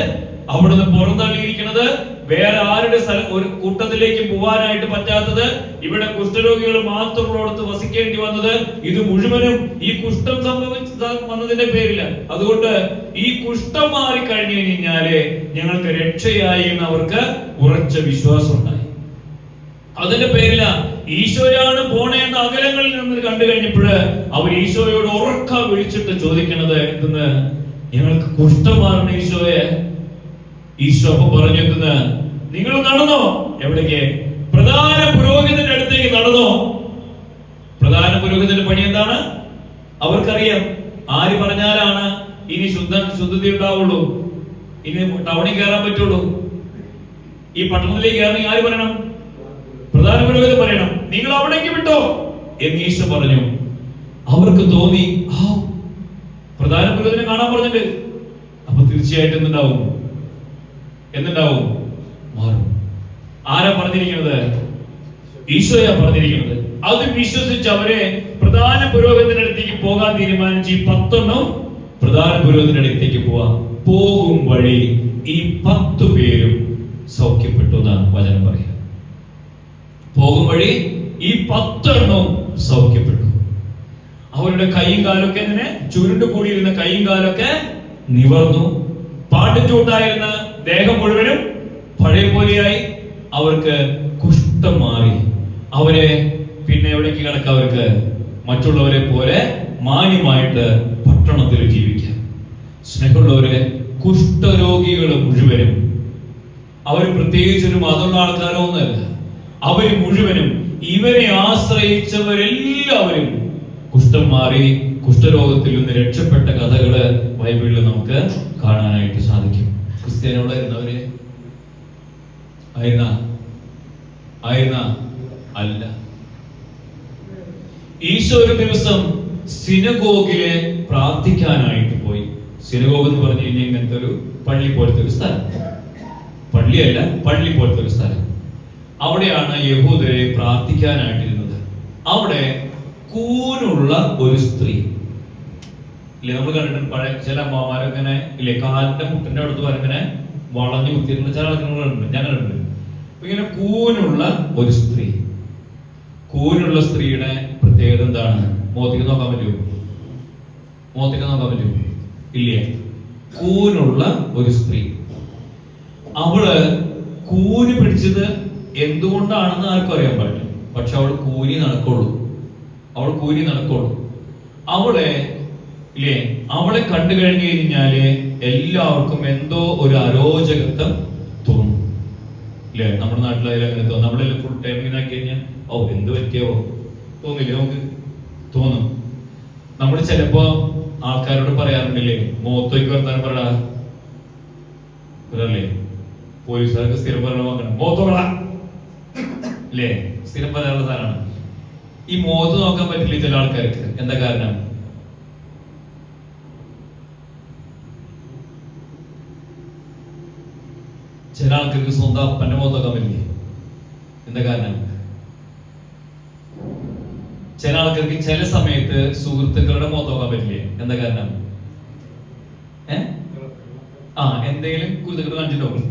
അവിടുന്ന് പുറന്തള്ളിയിരിക്കുന്നത്, വേറെ ആരുടെ ഒരു കൂട്ടത്തിലേക്ക് പോവാനായിട്ട് പറ്റാത്തത്, ഇവിടെ കുഷ്ഠരോഗികൾ മാത്രമുള്ളടത്ത് വസിക്കേണ്ടി വന്നത്, ഇത് മുഴുവനും ഈ കുഷ്ഠം വന്നതിന്റെ പേരില്ല. അതുകൊണ്ട് ഈ കുഷ്ഠം മാറി കഴിഞ്ഞു കഴിഞ്ഞാല് ഞങ്ങൾക്ക് രക്ഷയായി എന്ന് അവർക്ക് ഉറച്ച വിശ്വാസം ഉണ്ടായി. അതിന്റെ പേരില ഈശോയാണ് പോണേന്ന് അകലങ്ങളിൽ നിന്ന് കണ്ടു കഴിഞ്ഞപ്പോഴ് അവർ ഈശോയോട് ഉറക്ക വിളിച്ചിട്ട് ചോദിക്കണത് എന്തെന്ന്? ഞങ്ങൾക്ക് കുഷ്ഠം മാറണം ഈശോയെ. ഈശോ അപ്പൊ പറഞ്ഞു എന്തെന്ന്? നിങ്ങൾ നടന്നോ? എവിടേക്ക്? പ്രധാന പുരോഹിതന്റെ അടുത്തേക്ക് നടന്നോ? പ്രധാന പുരോഹിതന്റെ പണി എന്താണ്? അവർക്കറിയാം ആര് പറഞ്ഞാലാണ് ഇനി ശുദ്ധത ഉണ്ടാവുള്ളൂ, ഇനി ടൗണിൽ കയറാൻ പറ്റുള്ളൂ. ഈ പട്ടണത്തിലേക്ക് കയറണമെങ്കിൽ ആര് പറയണം? പ്രധാന പുരോഹിതൻ പറയണം, നിങ്ങൾ അവിടേക്ക് വിട്ടോ എന്ന് ഈശോ പറഞ്ഞു. അവർക്ക് തോന്നി, പ്രധാന പുരോഹിതനെ കാണാൻ പറഞ്ഞിട്ട് അപ്പൊ തീർച്ചയായിട്ടും എന്തുണ്ടാവും? മാറും. ആരാ പറഞ്ഞിരിക്കുന്നത്? ഈശോയാ പറഞ്ഞിരിക്കുന്നത്. അത് വിശ്വസിച്ച് അവരെ പ്രധാന പുരോഹിതന്റെ അടുത്തേക്ക് പോകാൻ തീരുമാനിച്ച് ഈ 10 പ്രധാന പുരോഹിതന്റെ അടുത്തേക്ക് പോകും വഴി ഈ 10 പേരും സൗഖ്യപ്പെട്ടു എന്നാണ് വചനം പറയുക. പോകും വഴി ഈ 10 സൗഖ്യപ്പെട്ടു. അവരുടെ കൈയും കാലൊക്കെ ഇങ്ങനെ ചുരുണ്ടു കൂടിയിരുന്ന കൈയും കാലൊക്കെ നിവർന്നു. പാട്ടിച്ചൂട്ടായിരുന്ന ദേഹം മുഴുവനും പഴയ പോലെയായി. അവർക്ക് കുഷ്ഠം മാറി. അവരെ പിന്നെ എവിടേക്ക് കിടക്കാം? അവർക്ക് മറ്റുള്ളവരെ പോലെ മാന്യമായിട്ട് പട്ടണത്തിൽ ജീവിക്കാം. സ്നേഹമുള്ളവരെ, കുഷ്ഠരോഗികൾ മുഴുവനും അവർ പ്രത്യേകിച്ചൊരു മതമുള്ള ആൾക്കാരോ ഒന്നല്ല, അവര് മുഴുവനും ഇവരെ ആശ്രയിച്ചവരെല്ലാവരും കുഷ്ഠം മാറി കുഷ്ഠരോഗത്തിൽ നിന്ന് രക്ഷപ്പെട്ട കഥകള് ബൈബിളിൽ നമുക്ക് കാണാനായിട്ട് സാധിക്കും. ക്രിസ്ത്യാനികളായിരുന്നവര് ആയിരുന്ന അല്ല. ഈശോ ഒരു ദിവസം സിനഗോഗിലെ പ്രാർത്ഥിക്കാനായിട്ട് പോയി. സിനഗോഗ് എന്ന് പറഞ്ഞു കഴിഞ്ഞാൽ ഇങ്ങനത്തെ ഒരു പള്ളി പോലത്തെ ഒരു സ്ഥലം, പള്ളിയല്ല, പള്ളി പോലത്തെ ഒരു സ്ഥലം. അവിടെയാണ് യഹൂദരെ പ്രാർത്ഥിക്കാനായിട്ടിരുന്നത്. അവിടെ കൂനുള്ള ഒരു സ്ത്രീ ഇല്ലേ, നമ്മൾ കണ്ടിട്ടുണ്ട് പഴയ ചില അമ്മമാരങ്ങനെ ഇല്ലേ, കാലിന്റെ മുട്ടിന്റെ അടുത്ത് വരങ്ങനെ വളഞ്ഞു കുത്തിയിട്ടുള്ള ചില ആൾക്കാരുണ്ട്, ഞങ്ങളുണ്ട്. ഇങ്ങനെ കൂനുള്ള ഒരു സ്ത്രീ. കൂനുള്ള സ്ത്രീയുടെ പ്രത്യേകത എന്താണ്? മോത്തേക്ക് നോക്കാൻ പറ്റുമോ? ഇല്ലേ? കൂനുള്ള ഒരു സ്ത്രീ. അവള് കൂന് പിടിച്ചത് എന്തുകൊണ്ടാണെന്ന് ആർക്കും അറിയാൻ പാടില്ല. പക്ഷെ അവൾ കൂനി നടക്കുള്ളൂ. അവളെ കണ്ടു കഴിഞ്ഞു കഴിഞ്ഞാല് എല്ലാവർക്കും എന്തോ ഒരു അരോചകത്വം തോന്നും. ഇല്ലേ? നമ്മുടെ നാട്ടിലായാലും അങ്ങനെ തോന്നും. നമ്മളെല്ലാം ഫുൾ ടൈം ഇങ്ങനെ ആക്കി കഴിഞ്ഞാൽ എന്ത് പറ്റിയോ തോന്നില്ലേ? നമുക്ക് തോന്നും. നമ്മൾ ചിലപ്പോ ആൾക്കാരോട് പറയാറുണ്ടല്ലേ, മോത്തോയ്ക്ക് വർത്താനം പറയല്ലേ? പോലീസുകാർക്ക് സ്ഥിരം പറയണ നോക്കണം, മോത്തോളാ അല്ലേ? സ്ഥിരം പറയാനുള്ള സാധനമാണ്. ഈ മോത്ത് നോക്കാൻ പറ്റില്ല ചില ആൾക്കാർക്ക്. എന്താ കാരണം? ചില ആൾക്കാർക്ക് സ്വന്തം അപ്പന്റെ മുഖത്ത് നോക്കാൻ പറ്റില്ലേ? എന്താ കാരണം? ചില ആൾക്കാർക്ക് ചില സമയത്ത് സുഹൃത്തുക്കളുടെ മുഖത്ത് നോക്കാൻ പറ്റില്ലേ? എന്താ കാരണം? എന്തെങ്കിലും കുരുത്തക്കേട് കാണിച്ചിട്ടുണ്ടാവും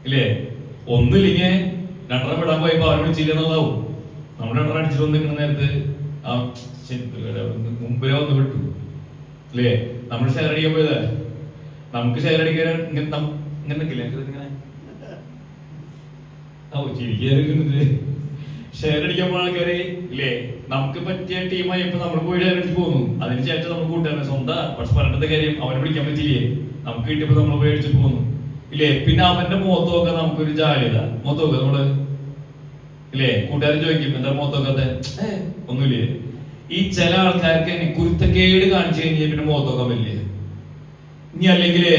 ഇല്ലേ? ഒന്നില്ലെങ്കിൽ 2 വിടാൻ പോയപ്പോ അവരെ വിളിച്ചില്ലെന്നുള്ളതാവും. നമ്മൾ 2 അടിച്ചിട്ട് നിൽക്കുന്ന നേരത്ത് മുമ്പിലെ ഒന്ന് വിട്ടു അല്ലേ? നമ്മൾ ഷെയർ അടിക്കാൻ പോയതാ. നമുക്ക് ഷെയർ അടിക്കാൻ ഇങ്ങനെ നിൽക്കില്ലേ? ചിരിക്കുന്നില്ലേ? ഷെയർ അടിക്കാൻ പോകുന്ന ആൾക്കാര് ഇല്ലേ, നമുക്ക് പറ്റിയ ടീമായി ഇപ്പൊ നമ്മൾ പോയി ഷെയർ അടിച്ച് പോകുന്നു. അതിനുശേഷം നമുക്ക് കൂട്ടുകാരൻ സ്വന്തം പക്ഷെ പറഞ്ഞിട്ട് കാര്യം അവനെ വിളിക്കാൻ പറ്റില്ലേ? നമുക്ക് കിട്ടിയപ്പോ നമ്മൾ പോയി അടിച്ചിട്ട് പോകുന്നു ഇല്ലേ? പിന്നെ അവന്റെ മുഖത്ത് നോക്കാൻ നമുക്കൊരു ജാലിയത. മുഖത്ത് നോക്കുക നമ്മള് ഇല്ലേ? കൂട്ടുകാരൻ ചോദിക്കും എന്താ മുഖത്ത് നോക്കാത്തെ? ഒന്നുമില്ലേ? ഈ ചില ആൾക്കാർക്ക് എന്നെ കുരുത്തക്കേട് കാണിച്ചു കഴിഞ്ഞാൽ പിന്നെ മുഖത്ത് നോക്കാൻ പറ്റില്ലേ? ഇനി അല്ലെങ്കില്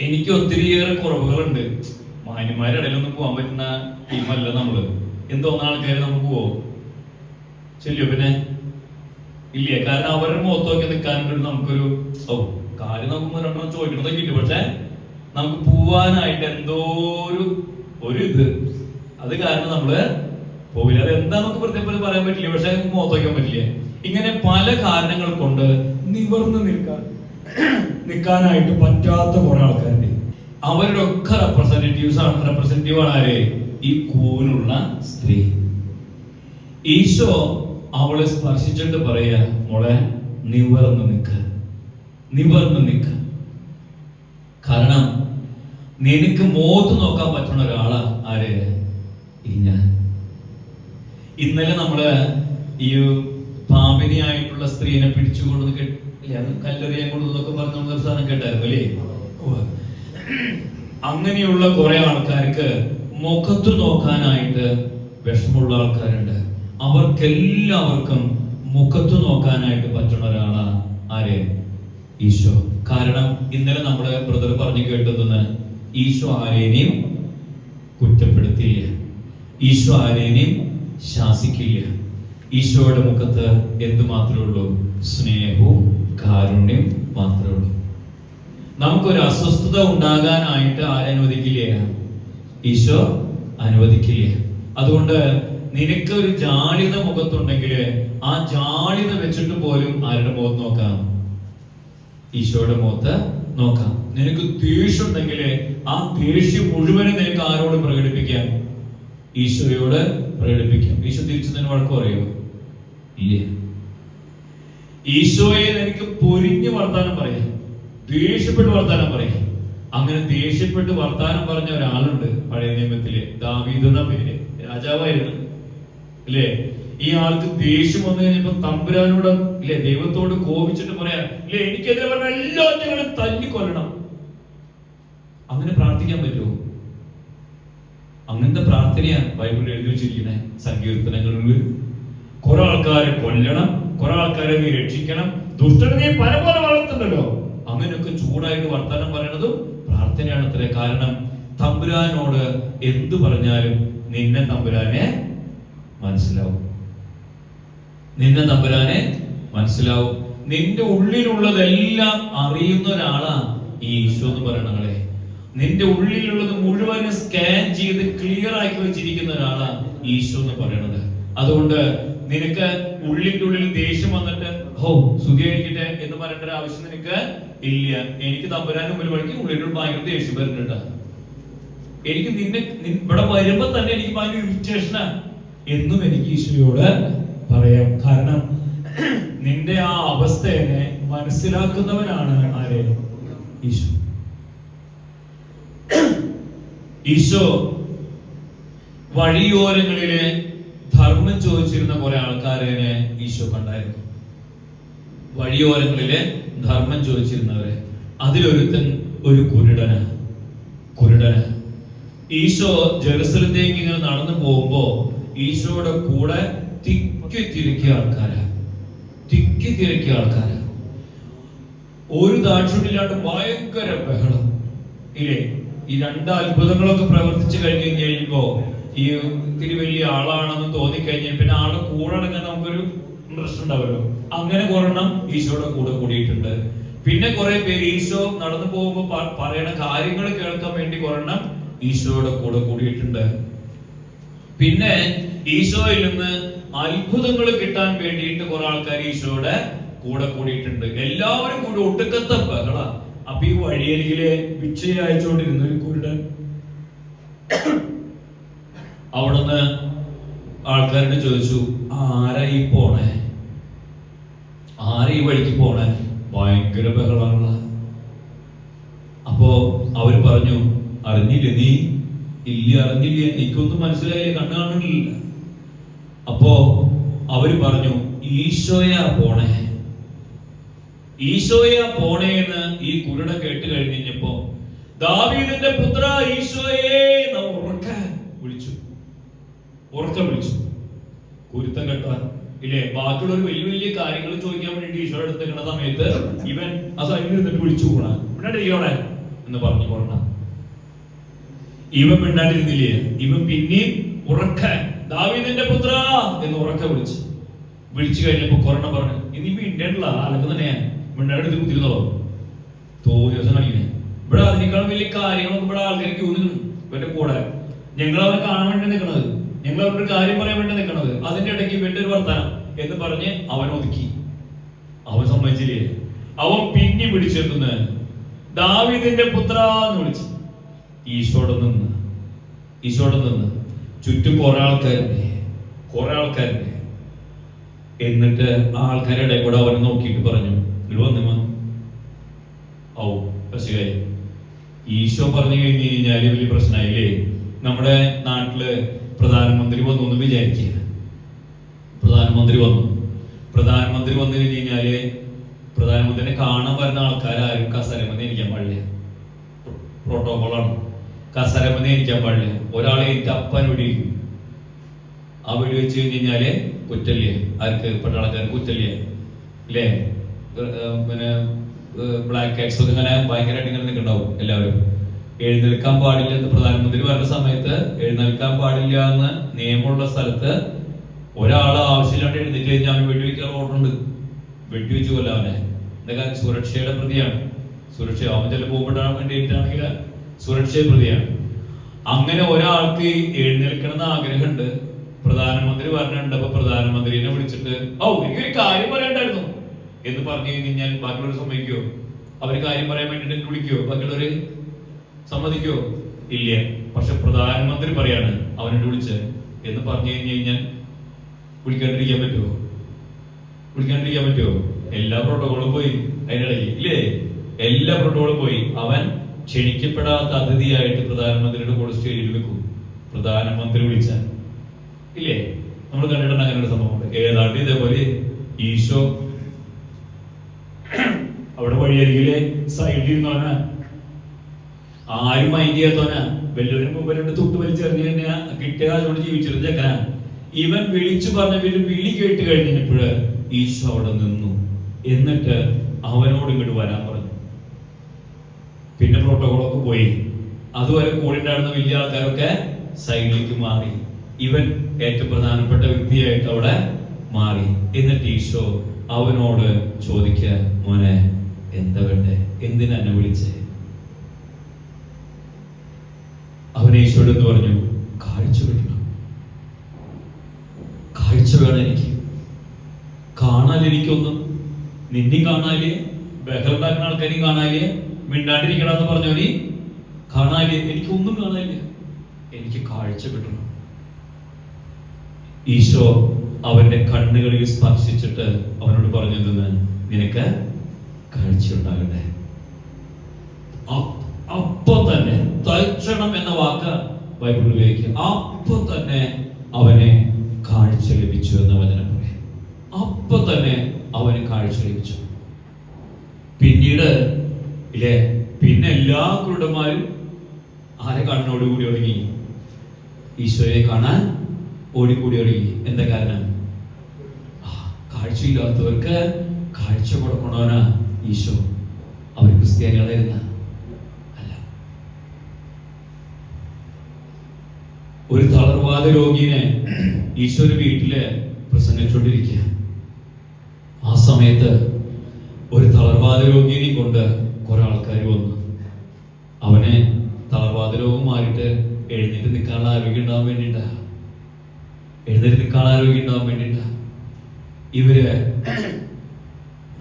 എനിക്ക് ഒത്തിരിയേറെ കുറവുകളുണ്ട്. മാന്യന്മാരുടെ ഇടയിലൊന്നും പോകാൻ പറ്റുന്ന ടീമല്ല നമ്മള്. എന്തോന്ന ആൾക്കാര് നമുക്ക് പോവോ? ചെല്ലോ? പിന്നെ ഇല്ലേ? കാരണം അവരുടെ മുഖത്തൊക്കെ നിൽക്കാനുണ്ട് നമുക്കൊരു കാര്യം നമുക്ക് 2 ചോദിക്കണതൊക്കെ ഇല്ല. പക്ഷെ നമുക്ക് പോവാനായിട്ട് എന്തോ ഒരു ഒരു ഇത്. അത് കാരണം നമ്മള് പോവില്ല. അത് എന്താ നമുക്ക് പ്രത്യേകം പറയാൻ പറ്റില്ല, പക്ഷെ മുഖത്ത് വയ്ക്കാൻ പറ്റില്ല. ഇങ്ങനെ പല കാരണങ്ങൾ കൊണ്ട് നിവർന്ന് നിൽക്കാനായിട്ട് പറ്റാത്ത കുറെ ആൾക്കാരുണ്ട്. അവരുടെ ഒക്കെ റെപ്രസെന്റേറ്റീവ് ആണ് ആര്? ഈ കൂനുള്ള സ്ത്രീ. ഈശോ അവളെ സ്പർശിച്ചിട്ട് പറയാ, മോളെ നിവർന്ന് നിൽക്ക. കാരണം നിനക്ക് മുഖത്ത് നോക്കാൻ പറ്റുന്ന ഒരാളാ ആര്? ഈ ഞാൻ. ഇന്നലെ നമ്മള് ഈ പാപിനിയായിട്ടുള്ള സ്ത്രീനെ പിടിച്ചുകൊണ്ടു കല്ലെറിയാൻ കൊണ്ടൊക്കെ പറഞ്ഞ ഒരു സാധനം കേട്ടായിരുന്നു അല്ലേ? അങ്ങനെയുള്ള കുറെ ആൾക്കാർക്ക് മുഖത്ത് നോക്കാനായിട്ട് വിഷമുള്ള ആൾക്കാരുണ്ട്. അവർക്കെല്ലാവർക്കും മുഖത്ത് നോക്കാനായിട്ട് പറ്റുന്ന ഒരാളാ ആര്? ഈശോ. കാരണം ഇന്നലെ നമ്മുടെ ബ്രദർ പറഞ്ഞു കേട്ടതെന്ന്, ഈശോ ആരേനെയും കുറ്റപ്പെടുത്തില്ല, ഈശോ ആരേനെയും ശാസിക്കില്ല. ഈശോയുടെ മുഖത്ത് എന്ത് മാത്രമേ ഉള്ളൂ? സ്നേഹവും കാരുണ്യം മാത്രമേ ഉള്ളൂ. നമുക്കൊരു അസ്വസ്ഥത ഉണ്ടാകാനായിട്ട് ആരനുവദിക്കില്ല? ഈശോ അനുവദിക്കില്ല. അതുകൊണ്ട് നിനക്ക് ഒരു ജാളിത മുഖത്തുണ്ടെങ്കിൽ ആ ജാളിത വെച്ചിട്ട് പോലും ആരുടെ മുഖത്ത് നോക്കാം? ഈശോയുടെ മുഖത്ത് നോക്കാം. നിനക്ക് ദേഷ്യം ഉണ്ടെങ്കിൽ ആ ദേഷ്യം മുഴുവനും നിനക്ക് ആരോട് പ്രകടിപ്പിക്കാം? ഈശോയോട് പ്രകടിപ്പിക്കാം. ഈശോ തിരിച്ചു തന്നെ വഴക്ക് പറയോ? ഇല്ല. ഈശോയെ നിനക്ക് പൊരിഞ്ഞ് വർത്താനം പറയാം, ദേഷ്യപ്പെട്ട് വർത്താനം പറയാം. അങ്ങനെ ദേഷ്യപ്പെട്ട് വർത്താനം പറഞ്ഞ ഒരാളുണ്ട് പഴയ നിയമത്തില്, ദാവീദ് എന്ന പേര്, രാജാവായിരുന്നു അല്ലേ? ഈ ആൾക്ക് ദേഷ്യം വന്നു കഴിഞ്ഞപ്പോ തമ്പുരാനോട് ഇല്ലേ, ദൈവത്തോട് കോപിച്ചിട്ട് പറയാ, ഇല്ലേ, എനിക്കെതിരെ പറഞ്ഞ എല്ലാവരും തല്ലിക്കൊല്ലണം. അങ്ങനെ പ്രാർത്ഥിക്കാൻ പറ്റുമോ? അങ്ങനത്തെ പ്രാർത്ഥനയാണ് ബൈബിളിൽ എഴുതി വെച്ചിരിക്കുന്നത്. സങ്കീർത്തനങ്ങളിൽ കുറെ ആൾക്കാരെ കൊല്ലണം, കുറെ ആൾക്കാരെ നീ രക്ഷിക്കണം, ദുഷ്ടനെ നീ പല വളർത്തുന്നുണ്ടല്ലോ. അങ്ങനെയൊക്കെ ചൂടായിട്ട് വർത്താനം പറയണതും പ്രാർത്ഥനയാണ് അത്രേ. കാരണം തമ്പുരാനോട് എന്തു പറഞ്ഞാലും നിന്നെ തമ്പുരാനെ മനസ്സിലാവും. നിന്റെ ഉള്ളിലുള്ളതെല്ലാം അറിയുന്ന ഒരാളാ ഈ ഈശോ എന്ന് പറയണങ്ങളെ. നിന്റെ ഉള്ളിലുള്ളത് മുഴുവനും സ്കാൻ ചെയ്ത് ക്ലിയർ ആക്കി വെച്ചിരിക്കുന്ന ഒരാളാ ഈശോ എന്ന് പറയണത്. അതുകൊണ്ട് നിനക്ക് ഉള്ളിന്റെ ഉള്ളിൽ ദേഷ്യം വന്നിട്ട് സുഖിയായിരിക്കട്ടെ എന്ന് പറയേണ്ട ഒരു ആവശ്യം നിനക്ക് ഇല്ല. എനിക്ക് തമ്പുരാൻ മുമ്പിൽ വഴിക്ക് ഉള്ളിനോട് ഭയങ്കര ദേഷ്യം വരുന്നുണ്ട്. എനിക്ക് നിന്നെ ഇവിടെ വരുമ്പോ തന്നെ എനിക്ക് ഭയങ്കര ഇറിറ്റേഷനാ എന്നും എനിക്ക് ഈശോയോട് പറയാം. കാരണം നിന്റെ ആ അവസ്ഥയെ മനസ്സിലാക്കുന്നവനാണ് ആര്? ഈശോ. ഈശോ വഴിയോരങ്ങളിലെ ധർമ്മം ചോദിച്ചിരുന്ന കുറെ ആൾക്കാരെ ഈശോ കണ്ടായിരുന്നു. വഴിയോരങ്ങളിലെ ധർമ്മം ചോദിച്ചിരുന്നവരെ. അതിലൊരുത്തൻ ഒരു കുരുടന. ഈശോ ജെറുസലത്തേക്ക് ഇങ്ങനെ നടന്നു പോകുമ്പോ ഈശോയുടെ കൂടെ തിക്കി തിരക്കിയ ആൾക്കാരാ. ഒരു ദാക്ഷിണ്യമില്ലാണ്ട് ഭയങ്കര ബഹളം ഇല്ലേ? ഈ രണ്ട് അത്ഭുതങ്ങളൊക്കെ പ്രവർത്തിച്ചു കഴിഞ്ഞു കഴിയുമ്പോ ഈ ഇത്തിരി വലിയ ആളാണെന്ന് തോന്നിക്കഴിഞ്ഞാൽ പിന്നെ ആളെ കൂടെ അടങ്ങാൻ നമുക്കൊരു ഇൻട്രസ്റ്റ് ഉണ്ടാവല്ലോ. അങ്ങനെ കൊറണം ഈശോയുടെ കൂടെ കൂടിയിട്ടുണ്ട്. പിന്നെ കുറെ പേര് ഈശോ നടന്നു പോകുമ്പോ പറയണ കാര്യങ്ങൾ കേൾക്കാൻ വേണ്ടി കൊറണം ഈശോയുടെ കൂടെ കൂടിയിട്ടുണ്ട്. പിന്നെ ഈശോയിൽ നിന്ന് അത്ഭുതങ്ങൾ കിട്ടാൻ വേണ്ടിയിട്ട് കുറെ ആൾക്കാർ ഈശോയുടെ കൂടെ കൂടിയിട്ടുണ്ട്. എല്ലാവരും കൂടി ഒട്ടുക്കത്തെ ബഹള. അപ്പൊ ഈ വഴിയരികിലെ ഭിക്ഷയെ അയച്ചുകൊണ്ടിരുന്ന ഒരു കുരുടൻ അവിടുന്ന് ആൾക്കാരോട് ചോദിച്ചു, ആരാ ഈ വഴിക്ക് പോണേ? ഭയങ്കര ബഹളാണുള്ള. അപ്പോ അവര് പറഞ്ഞു, അറിഞ്ഞില്ല നീ? ഇല്ല, അറിഞ്ഞില്ല, എനിക്കൊന്നും മനസ്സിലായില്ല, കണ്ണു കാണുന്നില്ല. അപ്പോ അവര് പറഞ്ഞു, ഈശോയാ പോണേന്ന് ഈ കുരുട കേട്ട് കഴിഞ്ഞപ്പോ ദാവീദിന്റെ പുത്ര ഈശോയെ ഉറക്കെ വിളിച്ചു. കുരുത്തം കെട്ടാൻ ഇല്ലേ? ബാക്കിയുള്ളവർ വലിയ വലിയ കാര്യങ്ങൾ ചോദിക്കാൻ വേണ്ടി ഈശോയുടെ അടുത്ത് നിൽക്കുന്ന സമയത്ത് ഇവൻ ആ സൈഡിൽ നിന്നിട്ട് വിളിച്ചു കൂടാ, മിണ്ടാണ്ടിരിക്കോടെ എന്ന് പറഞ്ഞു കൊറണ. ഇവൻ മിണ്ടാണ്ടിരുന്നില്ലേ? ഇവൻ പിന്നെയും ഉറക്കെ ദാവീദിന്റെ പുത്ര എന്ന് ഉറക്കെ വിളിച്ചു കഴിഞ്ഞപ്പോ കൊറണ പറഞ്ഞു, ഇനിയിപ്പോ ഇന്ത്യനുള്ള ആലക്ക് തന്നെയാ, മിണ്ടാടുത്ത് കുത്തിരുന്നോ തോന്നിയ ദിവസം കാണിക്കണേ. ഇവിടെ അതിനേക്കാളും വലിയ കാര്യങ്ങളൊക്കെ ഇവിടെ ആൾക്കാർക്ക് ഊന്നുന്നു ഇവന്റെ കൂടെ. ഞങ്ങൾ അവനെ കാണാൻ വേണ്ടി നിൽക്കണത്, ഞങ്ങൾ അവരുടെ കാര്യം പറയാൻ വേണ്ടി നിൽക്കണത്, അതിന്റെ ഇടയ്ക്ക് വലിയൊരു വർത്താനം എന്ന് പറഞ്ഞ് അവൻ ഒതുക്കി. അവൻ സമ്മതിച്ചില്ലേ? അവൻ പിന്നെ പിടിച്ചെത്തുന്ന ദാവീദിന്റെ പുത്ര എന്ന് വിളിച്ചു. ഈശോടെ നിന്ന് ചുറ്റും കുറെ ആൾക്കാരുണ്ട്. എന്നിട്ട് ആൾക്കാരുടെ കൂടെ അവനെ നോക്കിയിട്ട് പറഞ്ഞു, പശുകായി. ഈശോ പറഞ്ഞു കഴിഞ്ഞു കഴിഞ്ഞാല് വലിയ പ്രശ്നമായില്ലേ? നമ്മുടെ നാട്ടില് പ്രധാനമന്ത്രി വന്നു എന്ന് വിചാരിക്കുക. പ്രധാനമന്ത്രി വന്നു കഴിഞ്ഞു കഴിഞ്ഞാല് പ്രധാനമന്ത്രിനെ കാണാൻ വരുന്ന ആൾക്കാരും കസരമൊന്നും ഇരിക്കാൻ പാടില്ല. പ്രോട്ടോകോളാണ്. കസരമൊന്നും ഇരിക്കാൻ പാടില്ല. ഒരാളെ എനിക്ക് അപ്പൻ വെടിയിരിക്കും. ആ വെടി വെച്ച് കഴിഞ്ഞ് കഴിഞ്ഞാല് കുറ്റല്ലേ? ആർക്ക്? പട്ടാളക്കാർക്ക് കുറ്റല്ലേ? ഇല്ലേ? പിന്നെ ബ്ലാക്ക് കാറ്റ്സ് ഒക്കെ ഇങ്ങനെ ഭയങ്കരമായിട്ട് ഇങ്ങനെ നിൽക്കുന്നുണ്ടാവും. എല്ലാവരും എഴുന്നേൽക്കാൻ പാടില്ല എന്ന് പ്രധാനമന്ത്രി പറഞ്ഞ സമയത്ത് എഴുന്നേൽക്കാൻ പാടില്ല എന്ന് നിയമമുള്ള സ്ഥലത്ത് ഒരാൾ ആവശ്യമില്ലാണ്ട് എഴുന്നേറ്റ് കഴിഞ്ഞാൽ അവന് വെടിവെക്കാൻ ഓർഡറുണ്ട്. വെടിവെച്ച് കൊല്ലാൻ അവനെ. എന്താ കാര്യം? സുരക്ഷയുടെ പ്രതിയാണ്. അവൻ ചില പോകുമ്പോഴാൻ വേണ്ടിയിട്ടാണെങ്കിൽ സുരക്ഷയുടെ പ്രതിയാണ്. അങ്ങനെ ഒരാൾക്ക് എഴുന്നേൽക്കണമെന്ന് ആഗ്രഹമുണ്ട്. പ്രധാനമന്ത്രി പറഞ്ഞിട്ടുണ്ട്. അപ്പൊ പ്രധാനമന്ത്രിനെ വിളിച്ചിട്ട് എനിക്കൊരു കാര്യം പറയണ്ടായിരുന്നു എന്ന് പറഞ്ഞു കഴിഞ്ഞാൽ ബാക്കിയുള്ളവർ സമ്മതിക്കോ? അവര് കാര്യം പറയാൻ വേണ്ടിട്ട് വിളിക്കോ? ബാക്കിയുള്ളവര് സമ്മതിക്കോ? ഇല്ല. പക്ഷെ പ്രധാനമന്ത്രി പറയാണ് അവനോട് വിളിച്ച് എന്ന് പറഞ്ഞു കഴിഞ്ഞാൽ വിളിക്കാണ്ടിരിക്കാൻ പറ്റുമോ? എല്ലാ പ്രോട്ടോകോളും പോയി അതിനിടയ്ക്ക്, ഇല്ലേ? എല്ലാ പ്രോട്ടോകോളും പോയി. അവൻ ക്ഷണിക്കപ്പെടാത്ത അതിഥിയായിട്ട് പ്രധാനമന്ത്രിയുടെ കൂടെ സ്റ്റേജിൽ വെക്കും. പ്രധാനമന്ത്രി വിളിച്ചാൽ, ഇല്ലേ? നമ്മൾ കണ്ടിട്ടുണ്ട് അങ്ങനെ ഒരു സംഭവമുണ്ട്. ഏതാണ്ട് ഇതേപോലെ ഈശോ അവിടെ വഴിയരികിലെ സൈഡിൽ ഇരുന്നവനാ, ആരും മൈൻഡ് ചെയ്യാത്തവനാ, വലിയൊരു മുമ്പിലുണ്ട് തൊട്ട് വലിച്ചെറിഞ്ഞു കഴിഞ്ഞാൽ കിട്ടിയ കാലത്തോട് ജീവിച്ചിരുന്ന ചെക്കനാ. ഇവൻ വിളിച്ചു പറഞ്ഞ വിളി കേട്ട് കഴിഞ്ഞപ്പോഴ് ഈശോ അവിടെ നിന്നു. എന്നിട്ട് അവനോട് ഇങ്ങോട്ട് വരാൻ പറഞ്ഞു. പിന്നെ പ്രോട്ടോകോളൊക്കെ പോയി. അതുവരെ കൂടെ ഉണ്ടായിരുന്ന വലിയ ആൾക്കാരൊക്കെ സൈഡിലേക്ക് മാറി. ഇവൻ ഏറ്റവും പ്രധാനപ്പെട്ട വ്യക്തിയായിട്ട് അവിടെ മാറി. എന്നിട്ട് ഈശോ അവനോട് ചോദിക്ക, മോനെ എന്താ വേണ്ടേ? എന്തിനാ എന്നെ വിളിച്ചേ? അവൻ ഈശോയോട് എന്ന് പറഞ്ഞു, കാഴ്ച കിട്ടണം. കാഴ്ച വേണം എനിക്ക്. കാണാൻ എനിക്കൊന്നും, നിന്നെ കാണാല്, ബഹളം ഉണ്ടാക്കുന്ന ആൾക്കാരെയും കാണാല്, മിണ്ടാണ്ടിരിക്കണമെന്ന് പറഞ്ഞോനി കാണാല്, എനിക്കൊന്നും കാണാനില്ല. എനിക്ക് കാഴ്ച കിട്ടണം. ഈശോ അവന്റെ കണ്ണുകളിൽ സ്പർശിച്ചിട്ട് അവനോട് പറഞ്ഞു, നിനക്ക് കാഴ്ച ഉണ്ടാകട്ടെ. അപ്പൊ തന്നെ, തൽക്ഷണം എന്ന വാക്ക് ബൈബിൾ ഉപയോഗിക്കുക. അപ്പൊ തന്നെ അവനെ കാഴ്ച ലഭിച്ചു എന്ന വചനം പറയാം. അപ്പൊ തന്നെ അവന് കാഴ്ച ലഭിച്ചു. പിന്നീട് ഇല്ലേ, പിന്നെ എല്ലാ കുരുടന്മാരും ആരെ കാണാനോടുകൂടി തുടങ്ങി? ഈശോയെ കാണാൻ ഓടിക്കൂടി തുടങ്ങി. എന്താ കാരണം? കാഴ്ചയില്ലാത്തവർക്ക് കാഴ്ച കൊടുക്കണവനാ ഈശോ. അവർ ക്രിസ്ത്യാനികളായിരുന്ന അല്ല. ഒരു തളർവാദ രോഗിനെ ഈശോ ഒരു വീട്ടില് പ്രസംഗിച്ചുകൊണ്ടിരിക്കുക. ആ സമയത്ത് ഒരു തളർവാദ രോഗിനെ കൊണ്ട് കുറെ ആൾക്കാർ വന്നു. അവനെ തളർവാദ രോഗം മാറിയിട്ട് എഴുന്നേറ്റ് നിൽക്കാനുള്ള ആരോഗ്യം ഉണ്ടാവാൻ വേണ്ടിയിട്ടാ. ഇവര്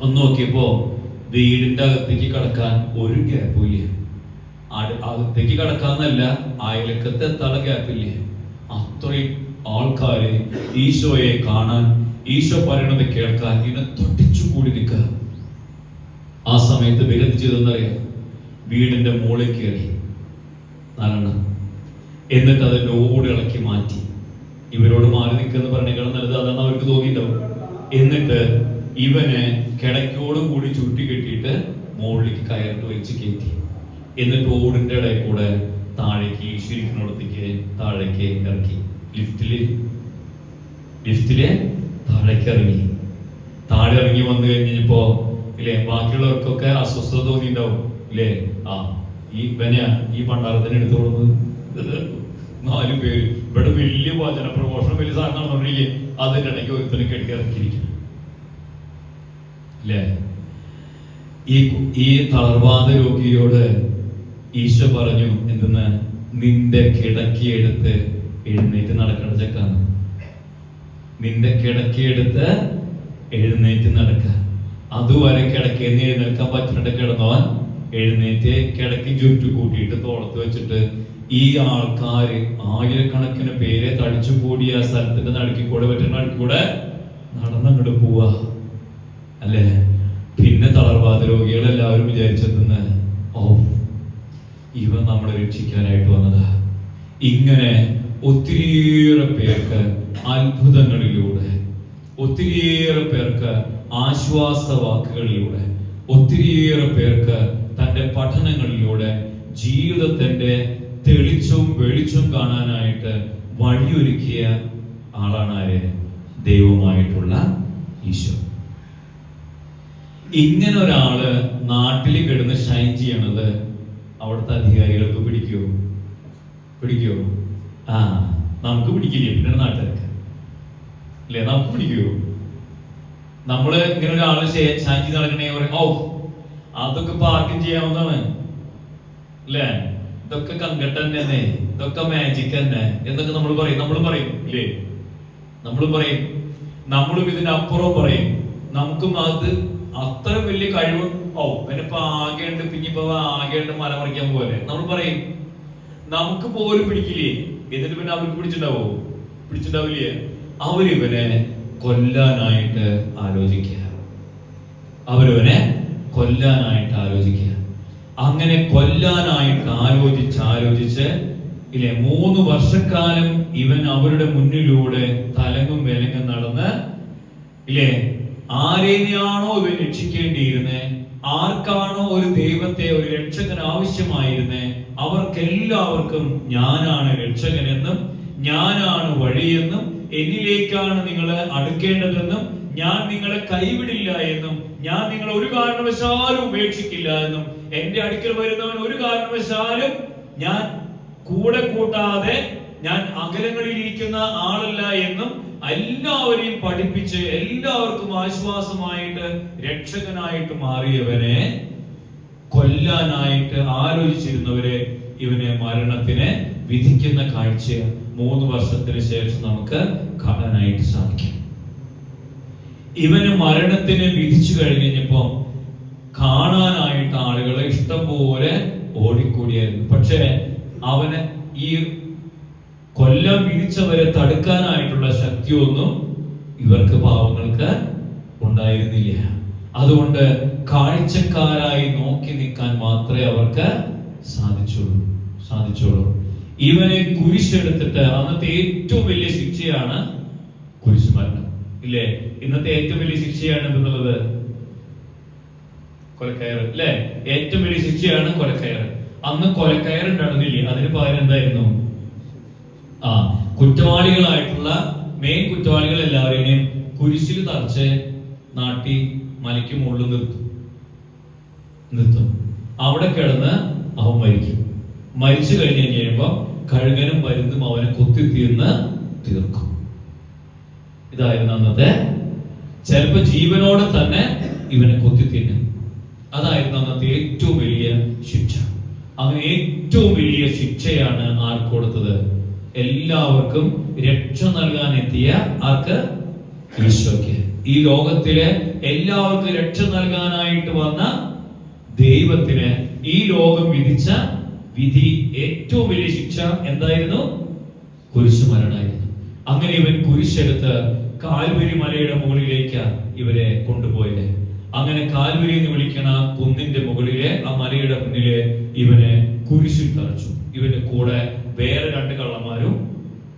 ഒന്ന് നോക്കിയപ്പോ വീടിന്റെ അകത്തേക്ക് കടക്കാൻ ഒരു ഗ്യാപ്പും ഇല്ല. അകത്തേക്ക് കടക്കാന്നല്ല, അയലക്കത്ത് എത്താനുള്ള ഗ്യാപ്പില്ല. അത്രയും ആൾക്കാര് ഈശോയെ കാണാൻ, ഈശോ പറയണത് കേൾക്കാൻ ഇങ്ങനെ തൊട്ടിച്ചു കൂടി നിൽക്കുക. ആ സമയത്ത് വിരന്ത് ചെയ്തെന്നറിയാം, വീടിന്റെ മുകളിൽ കയറി 4 എന്നിട്ട് അതിന്റെ ഓട് ഇളക്കി മാറ്റി. ഇവരോട് മാറി നിൽക്കുന്ന പറഞ്ഞേക്കാളും നല്ലത് അതാണ് അവർക്ക് തോന്നിയിട്ടുണ്ടാവും. എന്നിട്ട് ഇവനെ കിടക്കോടും കൂടി ചുരുട്ടി കെട്ടിയിട്ട് മുകളിലേക്ക് കയറിട്ട് വെച്ച് കയറ്റി. എന്നിട്ട് ഓടിന്റെ ഇടയിൽ കൂടെ താഴേക്ക് ഈശ്വരിക്കുന്നിടത്തേക്ക് താഴേക്ക് ഇറക്കി. ലിഫ്റ്റില് താഴേക്ക് ഇറങ്ങി. താഴെ ഇറങ്ങി വന്നു കഴിഞ്ഞപ്പോ ഇല്ലേ, ബാക്കിയുള്ളവർക്കൊക്കെ അസ്വസ്ഥത തോന്നിയിട്ടുണ്ടാവും. ഇല്ലേ, ഈ പണ്ടാരത്തിന് എടുത്തു കൊടുക്കുന്നത് 4 പേര്. ഇവിടെ വലിയ വചന പ്രഘോഷണം, വലിയ സാധനം നടന്നുകൊണ്ടിരിക്കുക. അതിന്റെ ഇടയ്ക്ക് ഒരുത്തനും കെട്ടി ഇറക്കിയിരിക്കും. അല്ലേ? ഈ തളർവാദ രോഗിയോട് ഈശോ പറഞ്ഞു, എന്തെന്ന്? നിന്റെ കിടക്കിയെടുത്ത് എഴുന്നേറ്റ് നടക്കേണ്ട ചെക്കാണ്. നിന്റെ കിടക്കിയെടുത്ത് എഴുന്നേറ്റ് നടക്കുക. അതുവരെ കിടക്കേന്ന് എഴുന്നേൽക്കാൻ പറ്റുന്നുണ്ട് കിടന്നവൻ എഴുന്നേറ്റ് കിടക്കി ചുറ്റു കൂട്ടിയിട്ട് തോളത്ത് വെച്ചിട്ട് ഈ ആൾക്കാര് ആയിരക്കണക്കിന് പേരെ തടിച്ചു കൂടിയ ആ സ്ഥലത്തിന്റെ നടുക്കിക്കൂടെ പറ്റുന്ന നടുക്കൂടെ നടന്നങ്ങോട്ട് പോവാ അല്ലേ. പിന്നെ തളർവാദ രോഗികൾ എല്ലാവരും വിചാരിച്ചെത്തുന്ന ഓ ഇവ നമ്മളെ രക്ഷിക്കാനായിട്ട് വന്നതാ. ഇങ്ങനെ ഒത്തിരിയേറെ പേർക്ക് അത്ഭുതങ്ങളിലൂടെ, ഒത്തിരിയേറെ പേർക്ക് ആശ്വാസ വാക്കുകളിലൂടെ, ഒത്തിരിയേറെ പേർക്ക് തന്റെ പഠനങ്ങളിലൂടെ ജീവിതത്തിന്റെ തെളിച്ചും വെളിച്ചും കാണാനായിട്ട് വഴിയൊരുക്കിയ ആളാണ് ആര്? ദൈവമായിട്ടുള്ള ഈശോ. ഇങ്ങനെ ഒരാള് നാട്ടിൽ കിടന്ന് ഷൈൻ ചെയ്യണത് അവിടുത്തെ അധികാരികൾക്ക് പിടിക്കുവോ? ആ നമുക്ക് പിടിക്കില്ലേ, പിന്നെ നാട്ടുകാർക്ക് അല്ലേ, നമുക്ക് പിടിക്കുവോ? നമ്മള് ഇങ്ങനെ ഒരാള് ഷൈൻ ചെയ്ത് നടക്കണേ പറയും ഓ അതൊക്കെ പാർക്കും ചെയ്യാവുന്നതാണ് അല്ലേ, ഇതൊക്കെ കങ്കട്ട് തന്നെ, ഇതൊക്കെ മാജിക് തന്നെ എന്നൊക്കെ നമ്മൾ പറയും ഇല്ലേ? നമ്മളും ഇതിനപ്പുറം പറയും. നമുക്കും അത് അത്ര വലിയ കഴിവ് ഓ പിന്നിപ്പോ ആകെയുണ്ട്, പിന്നിപ്പോ ആകെയുണ്ട് മല മറിക്കാൻ പോലെ നമ്മൾ പറയും. നമുക്ക് പോലും പിടിക്കില്ലേ, എന്നിട്ട് പിന്നെ അവർക്ക് പിടിച്ചിട്ടുണ്ടാവില്ലേ? അവരിവനെ കൊല്ലാനായിട്ട് ആലോചിക്കുക. അങ്ങനെ കൊല്ലാനായിട്ട് ആലോചിച്ച് ഇല്ലേ 3 വർഷക്കാലം ഇവൻ അവരുടെ മുന്നിലൂടെ തലങ്ങും വിലങ്ങും നടന്ന് ഇല്ലേ ആരെയാണോ ഇവൻ രക്ഷിക്കേണ്ടിയിരുന്നത്, ആർക്കാണോ ഒരു ദൈവത്തെ, ഒരു രക്ഷകൻ ആവശ്യമായിരുന്നത്, അവർക്കെല്ലാവർക്കും ഞാനാണ് രക്ഷകനെന്നും ഞാനാണ് വഴിയെന്നും എന്നിലേക്കാണ് നിങ്ങൾ അടുക്കേണ്ടതെന്നും ഞാൻ നിങ്ങളെ കൈവിടില്ല എന്നും ഞാൻ നിങ്ങളെ ഒരു കാരണവശാലും ഉപേക്ഷിക്കില്ല എന്നും എന്റെ അടുക്കൽ വരുന്നവൻ ഒരു കാരണവശാലും ഞാൻ കൂടെ കൂട്ടാതെ ഞാൻ അകലങ്ങളിൽ ഇരിക്കുന്ന ആളല്ല എന്നും എല്ലാവരെയും പഠിപ്പിച്ച് എല്ലാവർക്കും ആശ്വാസമായിട്ട് രക്ഷകനായിട്ട് മാറിയവനെ കൊല്ലാനായിട്ട് ആലോചിച്ചിരുന്നവരെ ഇവനെ മരണത്തിന് വിധിക്കുന്ന കാഴ്ച 3 വർഷത്തിന് ശേഷം നമുക്ക് കാണാനായിട്ട് സാധിക്കും. ഇവന് മരണത്തിന് വിധിച്ചു കഴിഞ്ഞപ്പോ കാണാനായിട്ട് ആളുകളെ ഇഷ്ടം പോലെ ഓടിക്കൂടിയായിരുന്നു. പക്ഷെ അവന് ഈ കൊല്ലം വിധിച്ചവരെ തടുക്കാനായിട്ടുള്ള ശക്തിയൊന്നും ഇവർക്ക് പാവങ്ങൾക്ക് ഉണ്ടായിരുന്നില്ല. അതുകൊണ്ട് കാഴ്ചക്കാരായി നോക്കി നിൽക്കാൻ മാത്രമേ അവർക്ക് സാധിച്ചുള്ളൂ. ഇവനെ കുരിശെടുത്തിട്ട് അന്നത്തെ ഏറ്റവും വലിയ ശിക്ഷയാണ് കുരിശുമരണം ഇല്ലേ? ഇന്നത്തെ ഏറ്റവും വലിയ ശിക്ഷയാണ് എന്തെന്നുള്ളത് കൊലക്കയറ് അല്ലെ? ഏറ്റവും വലിയ ശിക്ഷയാണ് കൊലക്കയറ്. അന്ന് കൊലക്കയർ ഉണ്ടായിരുന്നില്ലേ, അതിന് പകരം എന്തായിരുന്നു? കുറ്റവാളികളായിട്ടുള്ള മെയിൻ കുറ്റവാളികൾ എല്ലാവരെയും കുരിശിൽ തറച്ച് നാട്ടി മലയ്ക്ക് മുകളിൽ നിർത്തും. അവിടെ കിടന്ന് അവൻ മരിച്ചു കഴിഞ്ഞ് കഴിയുമ്പോ കഴുകനും മരുന്നും അവനെ തീർക്കും. ഇതായിരുന്നു അന്നത്തെ. ചിലപ്പോ ജീവനോടെ തന്നെ ഇവനെ തിന്നും. അതായിരുന്നു അന്നത്തെ ഏറ്റവും വലിയ ശിക്ഷ. അങ്ങനെ ഏറ്റവും വലിയ ശിക്ഷയാണ് ആർക്ക് കൊടുത്തത്? എല്ലാവർക്കും രക്ഷ നൽകാൻ എത്തിയ ആർക്ക്? ഈശോയ്ക്ക്. ഈ ലോകത്തിലെ എല്ലാവർക്കും രക്ഷ നൽകാനായിട്ട് വന്ന ദൈവത്തിന് ഈ ലോകം വിധിച്ച വിധി, ഏറ്റവും വലിയ ശിക്ഷ എന്തായിരുന്നു? കുരിശുമരണമായിരുന്നു. അങ്ങനെ ഇവൻ കുരിശെടുത്ത് കാൽവരി മലയുടെ മുകളിലേക്ക് ഇവരെ കൊണ്ടുപോയത്. അങ്ങനെ കാൽവരി എന്ന് വിളിക്കണ കുന്നിന്റെ മുകളിലെ ആ മലയുടെ മുന്നിലെ ഇവനെ കുരിശിൽ തറച്ചു. ഇവന്റെ കൂടെ വേറെ 2 കള്ളന്മാരും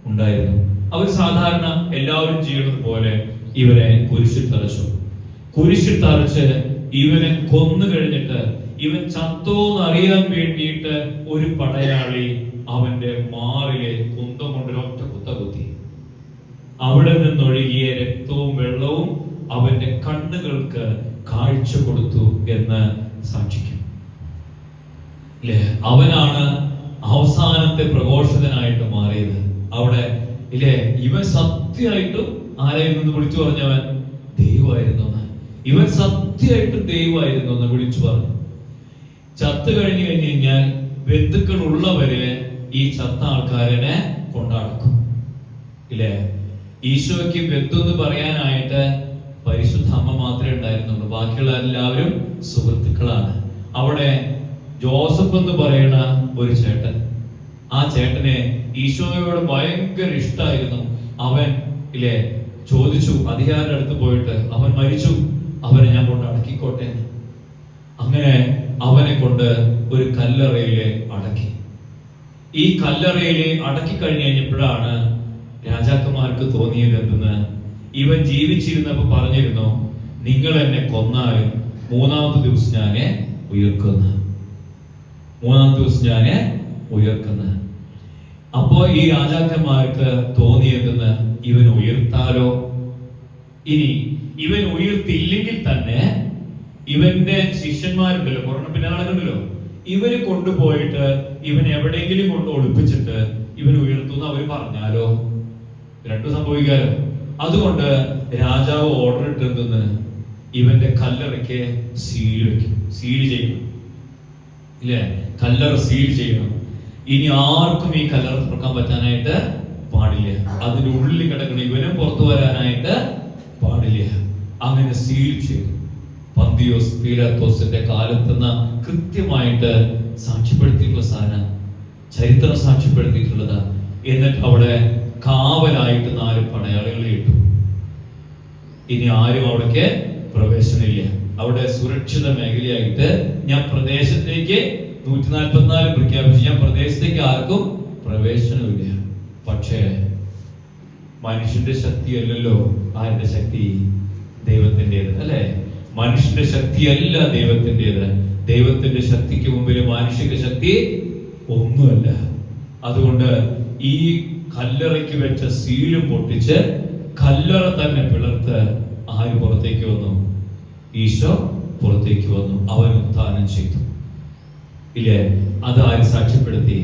ഉണ്ടായിരുന്നു. അവർ സാധാരണ എല്ലാവരും ചെയ്യുന്നത് പോലെ ഇവനെ കുരിശിൽ തറച്ച് ഇവനെ കൊന്നു കഴിഞ്ഞിട്ട് ഇവൻ ചത്തോന്ന് അറിയാൻ വേണ്ടിയിട്ട് ഒരു പടയാളി അവന്റെ മാറിലെ കുന്തം കൊണ്ട് ഒറ്റ കുത്തി. അവിടെ നിന്നൊഴുകിയ രക്തവും വെള്ളവും അവന്റെ കണ്ണുകൾക്ക് കാഴ്ച കൊടുത്തു എന്ന് സാക്ഷിക്കും. അവനാണ് അവസാനത്തെ പ്രഘോഷകനായിട്ട് മാറിയത് അവിടെ. ഇവൻ സത്യമായിട്ടും ആരായിരുന്നു വിളിച്ചു പറഞ്ഞവൻ? ദൈവമായിരുന്നു. ഇവൻ സത്യമായിട്ടും ദൈവമായിരുന്നു എന്ന് വിളിച്ചു പറഞ്ഞു. ചത്തു കഴിഞ്ഞു കഴിഞ്ഞാൽ ബന്ധുക്കൾ ഉള്ളവരെ ഈ ചത്ത ആൾക്കാരനെ കൊണ്ടടക്കും. ഇല്ലേ? ഈശോയ്ക്ക് ബന്ധു എന്ന് പറയാനായിട്ട് പരിശുദ്ധ അമ്മ മാത്രമേ ഉണ്ടായിരുന്നുള്ളൂ. ബാക്കിയുള്ള എല്ലാവരും സുഹൃത്തുക്കളാണ്. അവിടെ ജോസഫ് എന്ന് പറയുന്ന ഒരു ചേട്ടൻ, ആ ചേട്ടനെ ഈശോയോട് ഭയങ്കര ഇഷ്ടമായിരുന്നു. അവൻ ഇല്ലേ ചോദിച്ചു, അധികാരിയുടെ അടുത്ത് പോയിട്ട് അവൻ മരിച്ചു, അവനെ ഞാൻ കൊണ്ട് അടക്കിക്കോട്ടെ. അങ്ങനെ അവനെ കൊണ്ട് ഒരു കല്ലറയില് അടക്കി. ഈ കല്ലറയില് അടക്കി കഴിഞ്ഞ് കഴിഞ്ഞപ്പോഴാണ് രാജാക്കന്മാർക്ക് തോന്നിയത് എന്തെന്ന്, ഇവൻ ജീവിച്ചിരുന്നപ്പോ പറഞ്ഞിരുന്നു, നിങ്ങൾ എന്നെ കൊന്നാലും മൂന്നാമത്തെ ദിവസം ഞാന് ഉയർക്കുന്ന. അപ്പോ ഈ രാജാക്കന്മാർക്ക് തോന്നിയതെന്ന്, ഇവൻ ഉയർത്താലോ, ഇനി ഇവൻ ഉയർത്തില്ലെങ്കിൽ തന്നെ ഇവന്റെ ശിഷ്യന്മാരുണ്ടല്ലോ, കുറഞ്ഞ പിന്നാളുണ്ടല്ലോ, ഇവര് കൊണ്ടുപോയിട്ട് ഇവൻ എവിടെയെങ്കിലും കൊണ്ട് ഒളിപ്പിച്ചിട്ട് ഇവൻ ഉയർത്തുന്ന അവർ പറഞ്ഞാലോ, രണ്ടും സംഭവിക്കാലോ. അതുകൊണ്ട് രാജാവ് ഓർഡർ ഇട്ടെന്ന്, ഇവന്റെ കല്ലറയ്ക്ക് സീൽ ചെയ്യണം. ഇല്ലേ? കല്ലറ സീൽ ചെയ്യണം. ഇനി ആർക്കും ഈ കല്ലറ തുറക്കാൻ പറ്റാനായിട്ട് പാടില്ല. അതിന്റെ ഉള്ളിൽ കിടക്കണം, ഇവനും പുറത്തു വരാനായിട്ട് പാടില്ല. അങ്ങനെ സീൽ ചെയ്തു. പന്തിയോസ് പീലാത്തോസിന്റെ കാലത്തുനിന്ന് കൃത്യമായിട്ട് സാക്ഷ്യപ്പെടുത്തിയിട്ടുള്ള സാധനം, ചരിത്രം സാക്ഷ്യപ്പെടുത്തിയിട്ടുള്ളത്. എന്നിട്ട് അവിടെ കാവലായിട്ട് 4 പടയാളികളെ ഇട്ടു. ഇനി ആരും അവിടേക്ക് പ്രവേശനമില്ല. അവിടെ സുരക്ഷിത മേഖലയായിട്ട് ഞാൻ പ്രദേശത്തേക്ക് 144 പ്രഖ്യാപിച്ചു, ഞാൻ പ്രദേശത്തേക്ക് ആർക്കും പ്രവേശനമില്ല. പക്ഷേ മനുഷ്യന്റെ ശക്തിയല്ലല്ലോ ആരുടെ ശക്തി? ദൈവത്തിൻ്റെത് അല്ലെ? മനുഷ്യന്റെ ശക്തിയല്ല ദൈവത്തിൻ്റെത്. ദൈവത്തിന്റെ ശക്തിക്ക് മുമ്പിൽ മാനുഷിക ശക്തി ഒന്നുമല്ല. അതുകൊണ്ട് ഈ കല്ലറയ്ക്ക് വെച്ച സീലും പൊട്ടിച്ച് കല്ലറ തന്നെ പിളർത്ത് ആര് പുറത്തേക്ക് വന്നു? ഈശോ പുറത്തേക്ക് വന്നു. അവൻ ഉത്ഥാനം ചെയ്തു. ഇല്ലേ? അത് ആര് സാക്ഷ്യപ്പെടുത്തി?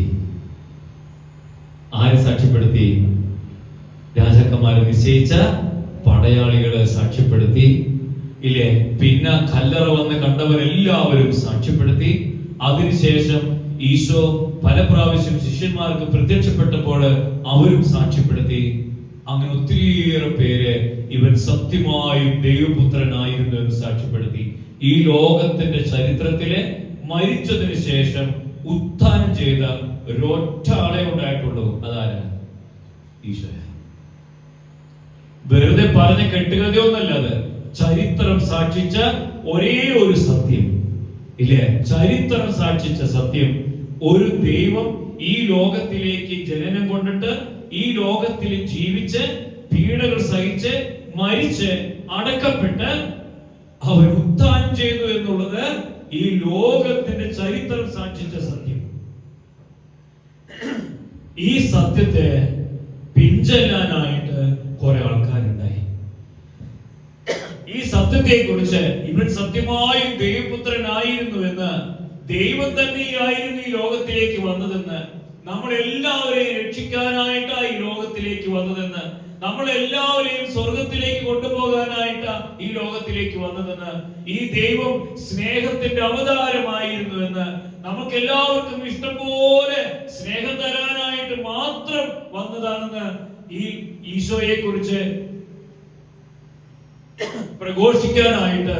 രാജാക്കന്മാരെ നിശ്ചയിച്ച പടയാളികളെ സാക്ഷ്യപ്പെടുത്തി. ഇല്ലേ? പിന്നെ കല്ലറ വന്ന് കണ്ടവരെല്ലാവരും സാക്ഷ്യപ്പെടുത്തി. അതിനുശേഷം ഈശോ പല പ്രാവശ്യം ശിഷ്യന്മാർക്ക് പ്രത്യക്ഷപ്പെട്ടപ്പോൾ അവരും സാക്ഷ്യപ്പെടുത്തി. അങ്ങനെ ഒത്തിരിയേറെ പേര് ഇവൻ സത്യമായും ദൈവപുത്രനായിരുന്നു എന്ന് സാക്ഷ്യപ്പെടുത്തി. ഈ ലോകത്തിന്റെ ചരിത്രത്തിലെ മരിച്ചതിന് ശേഷം ഉത്ഥാനം ചെയ്ത ഒരൊറ്റ ആളെ ഉണ്ടായിട്ടുള്ളൂ. അതാരാ? ഈശോ. വെറുതെ പറഞ്ഞ കെട്ടുകഥയൊന്നല്ല, അത് ചരിത്രം സാക്ഷിച്ച ഒരേ ഒരു സത്യം. ഇല്ലേ? ചരിത്രം സാക്ഷിച്ച സത്യം. ഒരു ദൈവം ഈ ലോകത്തിലേക്ക് ജനനം കൊണ്ടിട്ട് ഈ ലോകത്തിൽ ജീവിച്ച് പീഡകൾ സഹിച്ച് മരിച്ച് അടക്കപ്പെട്ട് അവൻ ഉത്ഥാനം ചെയ്തു എന്നുള്ളത് ഈ ലോകത്തിന്റെ ചരിത്രം സാക്ഷിച്ച സത്യം. ഈ സത്യത്തെ പിൻചെല്ലാനായിട്ട് കുറെ ആൾക്കാരുണ്ടായി. ഈ സത്യത്തെ കുറിച്ച് ഇവൻ സത്യമായും ദൈവപുത്രനായിരുന്നു എന്ന്, ദൈവം തന്നെയായിരുന്നു ഈ ലോകത്തിലേക്ക് വന്നതെന്ന്, നമ്മളെല്ലാവരെയും രക്ഷിക്കാനായിട്ടാണ് ഈ ലോകത്തിലേക്ക് വന്നതെന്ന്, നമ്മളെല്ലാവരെയും സ്വർഗത്തിലേക്ക് കൊണ്ടുപോകാനായിട്ടാ ഈ ലോകത്തിലേക്ക് വന്നതെന്ന്, ഈ ദൈവം സ്നേഹത്തിന്റെ അവതാരമായിരുന്നു എന്ന്, നമുക്ക് എല്ലാവർക്കും ഇഷ്ടംപോലെ സ്നേഹം തരാനായിട്ട് മാത്രം വന്നതാണെന്ന് ഈ ഈശോയെ കുറിച്ച് പ്രഘോഷിക്കാനായിട്ട്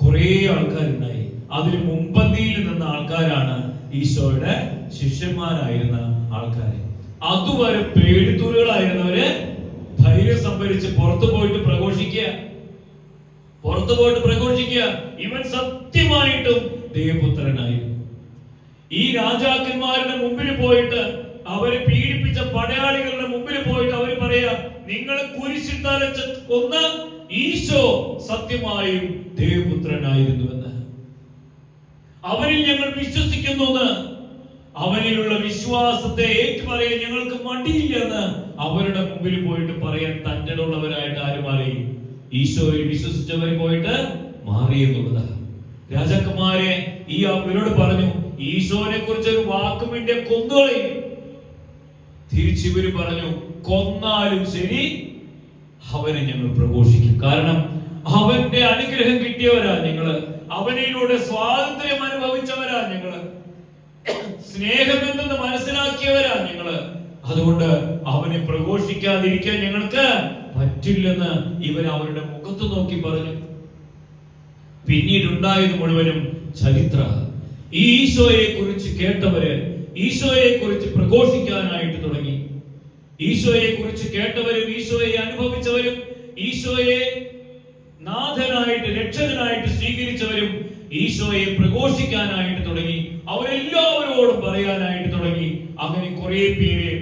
കുറെ ആൾക്കാരുണ്ടായി. അതിന് മുമ്പന്തിയിൽ നിന്ന ആൾക്കാരാണ് ഈശോയുടെ ശിഷ്യന്മാരായിരുന്ന ആൾക്കാര്. അതുവരെ പേടിത്തൂറുകളായിരുന്നവര് ധൈര്യം സംഭരിച്ച് പുറത്തു പോയിട്ട് പ്രഘോഷിക്കുക, ഇവൻ സത്യമായിട്ടും ദൈവപുത്രനായിരുന്നു. ഈ രാജാക്കന്മാരുടെ മുമ്പിൽ പോയിട്ട്, അവരെ പീഡിപ്പിച്ച പടയാളികളുടെ മുമ്പിൽ പോയിട്ട് അവര് പറയാ, നിങ്ങൾ കുരിശിൽ തറച്ച് കൊന്ന ഈശോ സത്യമായും ദൈവപുത്രനായിരുന്നു എന്ന്, അവനിൽ ഞങ്ങൾ വിശ്വസിക്കുന്നു എന്ന്, അവനിലുള്ള വിശ്വാസത്തെ ഏറ്റുപറയാൻ ഞങ്ങൾക്ക് മടിയില്ലെന്ന് അവരുടെ മുമ്പിൽ പോയിട്ട് പറയാൻ തൻ്റെടുള്ളവരായിട്ട് ആര് മാറി? ഈശോയിൽ വിശ്വസിച്ചവര് പോയിട്ട് മാറി എന്നുള്ളതാണ്. രാജാക്കന്മാരെ ഈ അവരോട് പറഞ്ഞു, ഈശോനെ കുറിച്ച് ഒരു വാക്കുമിന്റെ കൊന്നുകളയും. തിരിച്ചിവര് പറഞ്ഞു, കൊന്നാലും ശരി അവനെ ഞങ്ങൾ പ്രഘോഷിക്കും. കാരണം അവന്റെ അനുഗ്രഹം കിട്ടിയവരാ ഞങ്ങള്, അവനിലൂടെ സ്വാതന്ത്ര്യം അനുഭവിച്ചവരാ ഞങ്ങള്, സ്നേഹം എന്തെന്ന് മനസ്സിലാക്കിയവരാ ഞങ്ങൾ. അതുകൊണ്ട് അവനെ പ്രഘോഷിക്കാതിരിക്കാൻ ഞങ്ങൾക്ക് പറ്റില്ലെന്ന് ഇവർ അവരുടെ മുഖത്ത് നോക്കി പറഞ്ഞു. പിന്നീടുണ്ടായത് മുഴുവനും ചരിത്ര. ഈ ഈശോയെ കുറിച്ച് കേട്ടവര് ഈശോയെ കുറിച്ച് പ്രഘോഷിക്കാനായിട്ട് തുടങ്ങി. ഈശോയെ കുറിച്ച് കേട്ടവരും ഈശോയെ അനുഭവിച്ചവരും ഈശോയെ നാഥനായിട്ട് രക്ഷകനായിട്ട് സ്വീകരിച്ചവരും ഈശോയെ പ്രഘോഷിക്കാനായിട്ട് തുടങ്ങി. അവരെല്ലാവരോടും പറയാനായിട്ട് തുടങ്ങി. അങ്ങനെ കുറെ പേര്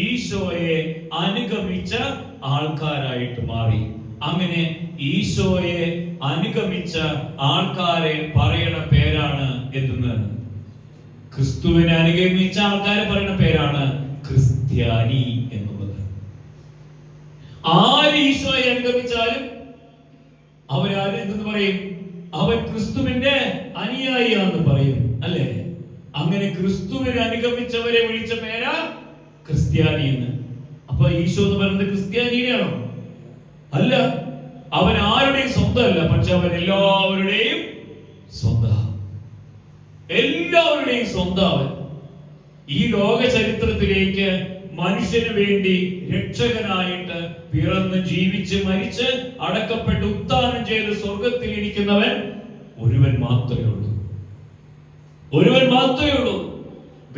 ഈശോയെ അനുഗമിച്ച ആൾക്കാരായിട്ട് മാറി. അങ്ങനെ ഈശോയെ അനുഗമിച്ച ആൾക്കാരെ പറയണ പേരാണ് എന്തെന്ന്? ക്രിസ്തുവിനെ അനുഗമിച്ച ആൾക്കാരെ പറയുന്ന പേരാണ് ക്രിസ്ത്യാനി എന്നുള്ളത്. ആര് ഈശോയെ അനുഗമിച്ചാലും അവരാര് എന്തെന്ന് പറയും? അവൻ ക്രിസ്തുവിന്റെ അനുയായിയാണെന്ന് പറയും, അല്ലേ? അങ്ങനെ ക്രിസ്തുവിനെ അനുഗമിച്ചവരെ വിളിച്ച പേരാ ക്രിസ്ത്യാനി എന്ന്. അപ്പൊ ഈശോ എന്ന് പറയുന്നത് ക്രിസ്ത്യാനിയാണോ? അല്ല, അവൻ ആരുടെയും സ്വന്തമല്ല. പക്ഷെ അവൻ എല്ലാവരുടെയും സ്വന്തം, എല്ലാവരുടെയും സ്വന്തം. അവൻ ഈ ലോക ചരിത്രത്തിലേക്ക് മനുഷ്യന് വേണ്ടി രക്ഷകനായിട്ട് പിറന്ന് ജീവിച്ച് മരിച്ച് അടക്കപ്പെട്ട് ഉത്ഥാനം ചെയ്ത് സ്വർഗത്തിൽ ഇരിക്കുന്നവൻ ഒരുവൻ മാത്രമേ ഉള്ളൂ. ഒരുവൻ മാത്രമേ ഉള്ളൂ.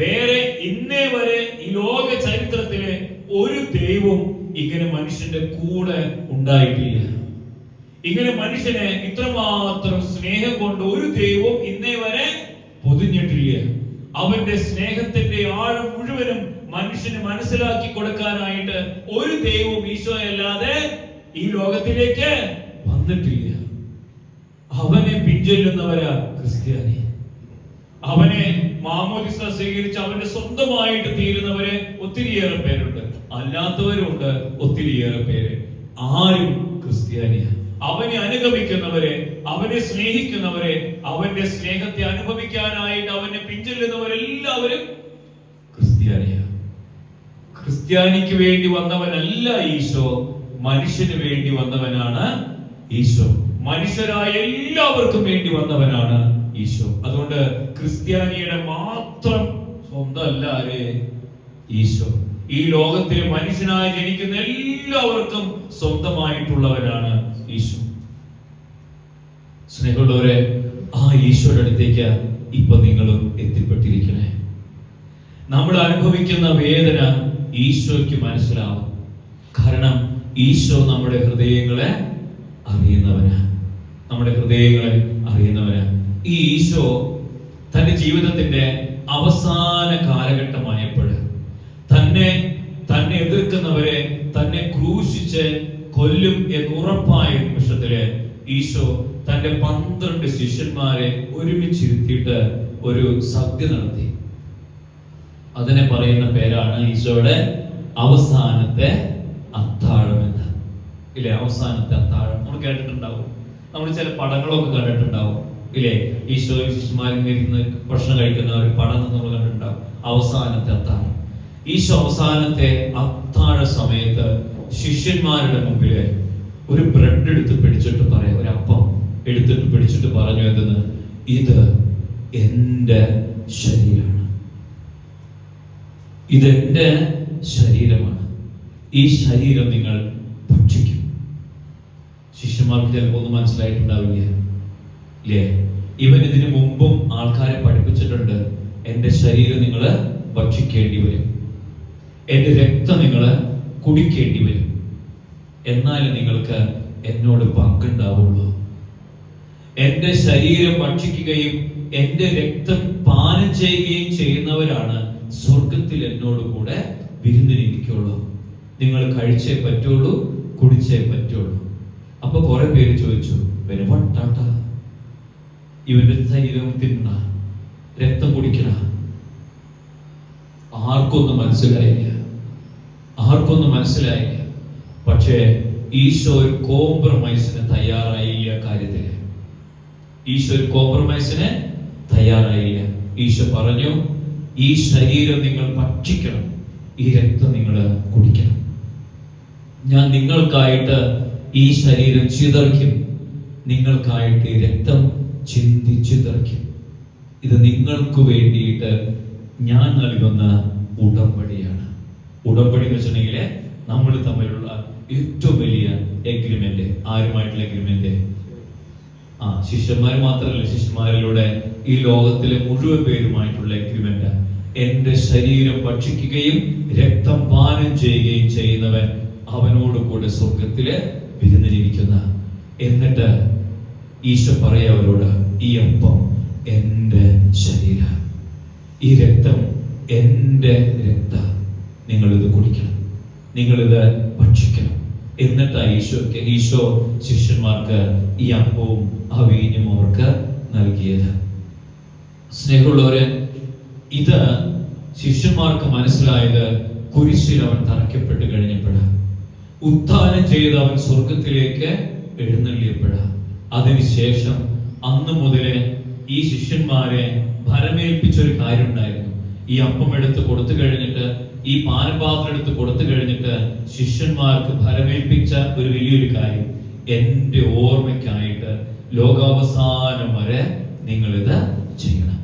വേറെ ഇന്നേ വരെ ഈ ലോക ചരിത്രത്തിലെ ഒരു ദൈവവും ഇങ്ങനെ മനുഷ്യന്റെ കൂടെ ഉണ്ടായിട്ടില്ല. ഇങ്ങനെ മനുഷ്യനെ ഇത്രമാത്രം സ്നേഹം കൊണ്ട് ഒരു ദൈവവും ഇന്നേ വരെ പൊതിഞ്ഞിട്ടില്ല. അവന്റെ സ്നേഹത്തിന്റെ ആഴം മുഴുവനും മനുഷ്യന് മനസ്സിലാക്കി കൊടുക്കാനായിട്ട് ഒരു ദൈവവും ഈശോയല്ലാതെ ഈ ലോകത്തിലേക്ക് വന്നിട്ടില്ല. അവനെ പിൻചൊല്ലുന്നവരാ ക്രിസ്ത്യാനി. അവനെ മാമോദിസ സ്വീകരിച്ച് അവന്റെ സ്വന്തമായിട്ട് തീരുന്നവരെ ഒത്തിരിയേറെ പേരുണ്ട്, അല്ലാത്തവരുണ്ട് ഒത്തിരിയേറെ പേര്. ആരും ക്രിസ്ത്യാനിയ. അവനെ അനുഗമിക്കുന്നവരെ, അവനെ സ്നേഹിക്കുന്നവരെ, അവന്റെ സ്നേഹത്തെ അനുഭവിക്കാനായിട്ട് അവനെ പിൻചൊല്ലുന്നവരെല്ലാവരും ക്രിസ്ത്യാനിയ. ക്രിസ്ത്യാനിക്ക് വേണ്ടി വന്നവനല്ല ഈശോ, മനുഷ്യന് വേണ്ടി വന്നവനാണ് ഈശോ. മനുഷ്യരായ എല്ലാവർക്കും വേണ്ടി വന്നവനാണ് ഈശോ. അതുകൊണ്ട് ക്രിസ്ത്യാനിയുടെ മാത്രം സ്വന്തമല്ല ആര്? ഈശോ. ഈ ലോകത്തിൽ മനുഷ്യനായി ജനിക്കുന്ന എല്ലാവർക്കും സ്വന്തമായിട്ടുള്ളവനാണ് ഈശോ. സ്നേഹമുള്ളവരെ, ആ ഈശോയുടെ അടുത്തേക്ക് ഇപ്പൊ നിങ്ങളും എത്തിപ്പെട്ടിരിക്കണേ. നമ്മൾ അനുഭവിക്കുന്ന വേദന ഈശോയ്ക്ക് മനസ്സിലാവും. കാരണം ഈശോ നമ്മുടെ ഹൃദയങ്ങളെ അറിയുന്നവനാ. നമ്മുടെ ഹൃദയങ്ങളെ അറിയുന്നവനാ. ഈ ഈശോ തന്റെ ജീവിതത്തിന്റെ അവസാന കാലഘട്ടമായപ്പോൾ തന്നെ എതിർക്കുന്നവരെ തന്നെ ക്രൂശിച്ച് കൊല്ലും എന്ന് ഉറപ്പായ നിമിഷത്തില് ഈശോ തന്റെ 12 ശിഷ്യന്മാരെ ഒരുമിച്ചിരുത്തിയിട്ട് ഒരു സദ്യ നടത്തി. അതിനെ പറയുന്ന പേരാണ് ഈശോയുടെ അവസാനത്തെ അത്താഴം എന്ന്. ഇല്ലേ? അവസാനത്തെ അത്താഴം നമ്മൾ കേട്ടിട്ടുണ്ടാവും. നമ്മൾ ചില പടങ്ങളൊക്കെ കണ്ടിട്ടുണ്ടാവും, ഇല്ലേ? ഈശോയും ശിഷ്യന്മാരും ഇരുന്ന് ഭക്ഷണം കഴിക്കുന്ന ഒരു പടം നമ്മൾ കണ്ടിട്ടുണ്ടാവും. അവസാനത്തെ അത്താഴം. ഈശോ അവസാനത്തെ അത്താഴ സമയത്ത് ശിഷ്യന്മാരുടെ മുമ്പില് ഒരു ബ്രെഡ് എടുത്ത് പിടിച്ചിട്ട് പറയാം, ഒരു അപ്പം എടുത്തിട്ട് പിടിച്ചിട്ട് പറഞ്ഞു എന്തെന്ന്? ഇത് എന്റെ ശരീരമാണ്, ഇതെന്റെ ശരീരമാണ്, ഈ ശരീരം നിങ്ങൾ ഭക്ഷിക്കും. ശിഷ്യന്മാർക്ക് ചിലപ്പോൾ ഒന്നും മനസ്സിലായിട്ടുണ്ടാവില്ല, ഇല്ലേ? ഇവൻ ഇതിനു മുമ്പും ആൾക്കാരെ പഠിപ്പിച്ചിട്ടുണ്ട്, എന്റെ ശരീരം നിങ്ങൾ ഭക്ഷിക്കേണ്ടി വരും, എന്റെ രക്തം നിങ്ങൾ കുടിക്കേണ്ടി വരും, എന്നാലും നിങ്ങൾക്ക് എന്നോട് പങ്കുണ്ടാവുള്ളൂ. എന്റെ ശരീരം ഭക്ഷിക്കുകയും എന്റെ രക്തം പാനം ചെയ്യുകയും ചെയ്യുന്നവരാണ് സ്വർഗത്തിൽ എന്നോട് കൂടെ വിരുന്നിരിക്കുള്ളൂ. നിങ്ങൾ കഴിച്ചേ പറ്റുള്ളൂ, കുടിച്ചേ പറ്റുള്ളൂ. അപ്പൊ കുറെ പേര് ചോദിച്ചു, വട്ടാട്ട, ഇവന്റെ ശരീരം തിന്ന, രക്തം കുടിക്കണ? ആർക്കൊന്നും മനസ്സിലായില്ല. പക്ഷേ ഈശോ ഒരു കോംപ്രമൈസിന് തയ്യാറായില്ല. കാര്യത്തില് ഈശോ ഒരു കോംപ്രമൈസിന് തയ്യാറായില്ല. ഈശോ പറഞ്ഞു, ഈ ശരീരം നിങ്ങൾ ഭക്ഷിക്കണം, ഈ രക്തം നിങ്ങൾ കുടിക്കണം. ഞാൻ നിങ്ങൾക്കായിട്ട് ഈ ശരീരം ചിതറിക്കും, നിങ്ങൾക്കായിട്ട് ഈ രക്തം ചിതറിക്കും. ഇത് നിങ്ങൾക്ക് വേണ്ടിയിട്ട് ഞാൻ നൽകുന്ന ഉടമ്പടിയാണ്. ഉടമ്പടി എന്ന് വെച്ചിട്ടുണ്ടെങ്കിൽ നമ്മൾ തമ്മിലുള്ള ഏറ്റവും വലിയ എഗ്രിമെന്റ്. ആരുമായിട്ടുള്ള എഗ്രിമെന്റ്? ശിഷ്യന്മാർ മാത്രമല്ല, ശിഷ്യന്മാരിലൂടെ ഈ ലോകത്തിലെ മുഴുവൻ പേരുമായിട്ടുള്ള എഗ്രിമെന്റ്. എന്റെ ശരീരം ഭക്ഷിക്കുകയും രക്തം പാനം ചെയ്യുകയും ചെയ്യുന്നവൻ അവനോട് കൂടെ സ്വർഗത്തില് വിരുന്നിരിക്കുന്ന. എന്നിട്ട് ഈശോ പറയാ അവരോട്, ഈ അപ്പം എന്റെ ശരീരം, ഈ രക്തം എന്റെ രക്തം, നിങ്ങളിത് കുടിക്കണം, നിങ്ങളിത് ഭക്ഷിക്കണം. എന്നിട്ട് ഈശോ ശിഷ്യന്മാർക്ക് ഈ അപ്പവും ആ വീഞ്ഞും അവർക്ക് നൽകിയത്. സ്നേഹമുള്ളവരെ, ഇത് ശിഷ്യന്മാർക്ക് മനസ്സിലായത് കുരിശിൽ അവൻ തറയ്ക്കപ്പെട്ട് കഴിഞ്ഞപ്പോഴാണ്, ഉത്ഥാനം ചെയ്ത് അവൻ സ്വർഗത്തിലേക്ക് എഴുന്നള്ളിയപ്പോഴാണ്. അതിനുശേഷം അന്ന് മുതല് ഈ ശിഷ്യന്മാരെ ഭരമേൽപ്പിച്ചൊരു കാര്യം ഉണ്ടായിരുന്നു. ഈ അപ്പം എടുത്ത് കൊടുത്തു കഴിഞ്ഞിട്ട്, ഈ പാനപാത്രം എടുത്ത് കൊടുത്തു കഴിഞ്ഞിട്ട് ശിഷ്യന്മാർക്ക് ഭരമേൽപ്പിച്ച ഒരു വലിയൊരു കാര്യം, എന്റെ ഓർമ്മയ്ക്കായിട്ട് ലോകാവസാനം വരെ നിങ്ങൾ ഇത് ചെയ്യണം.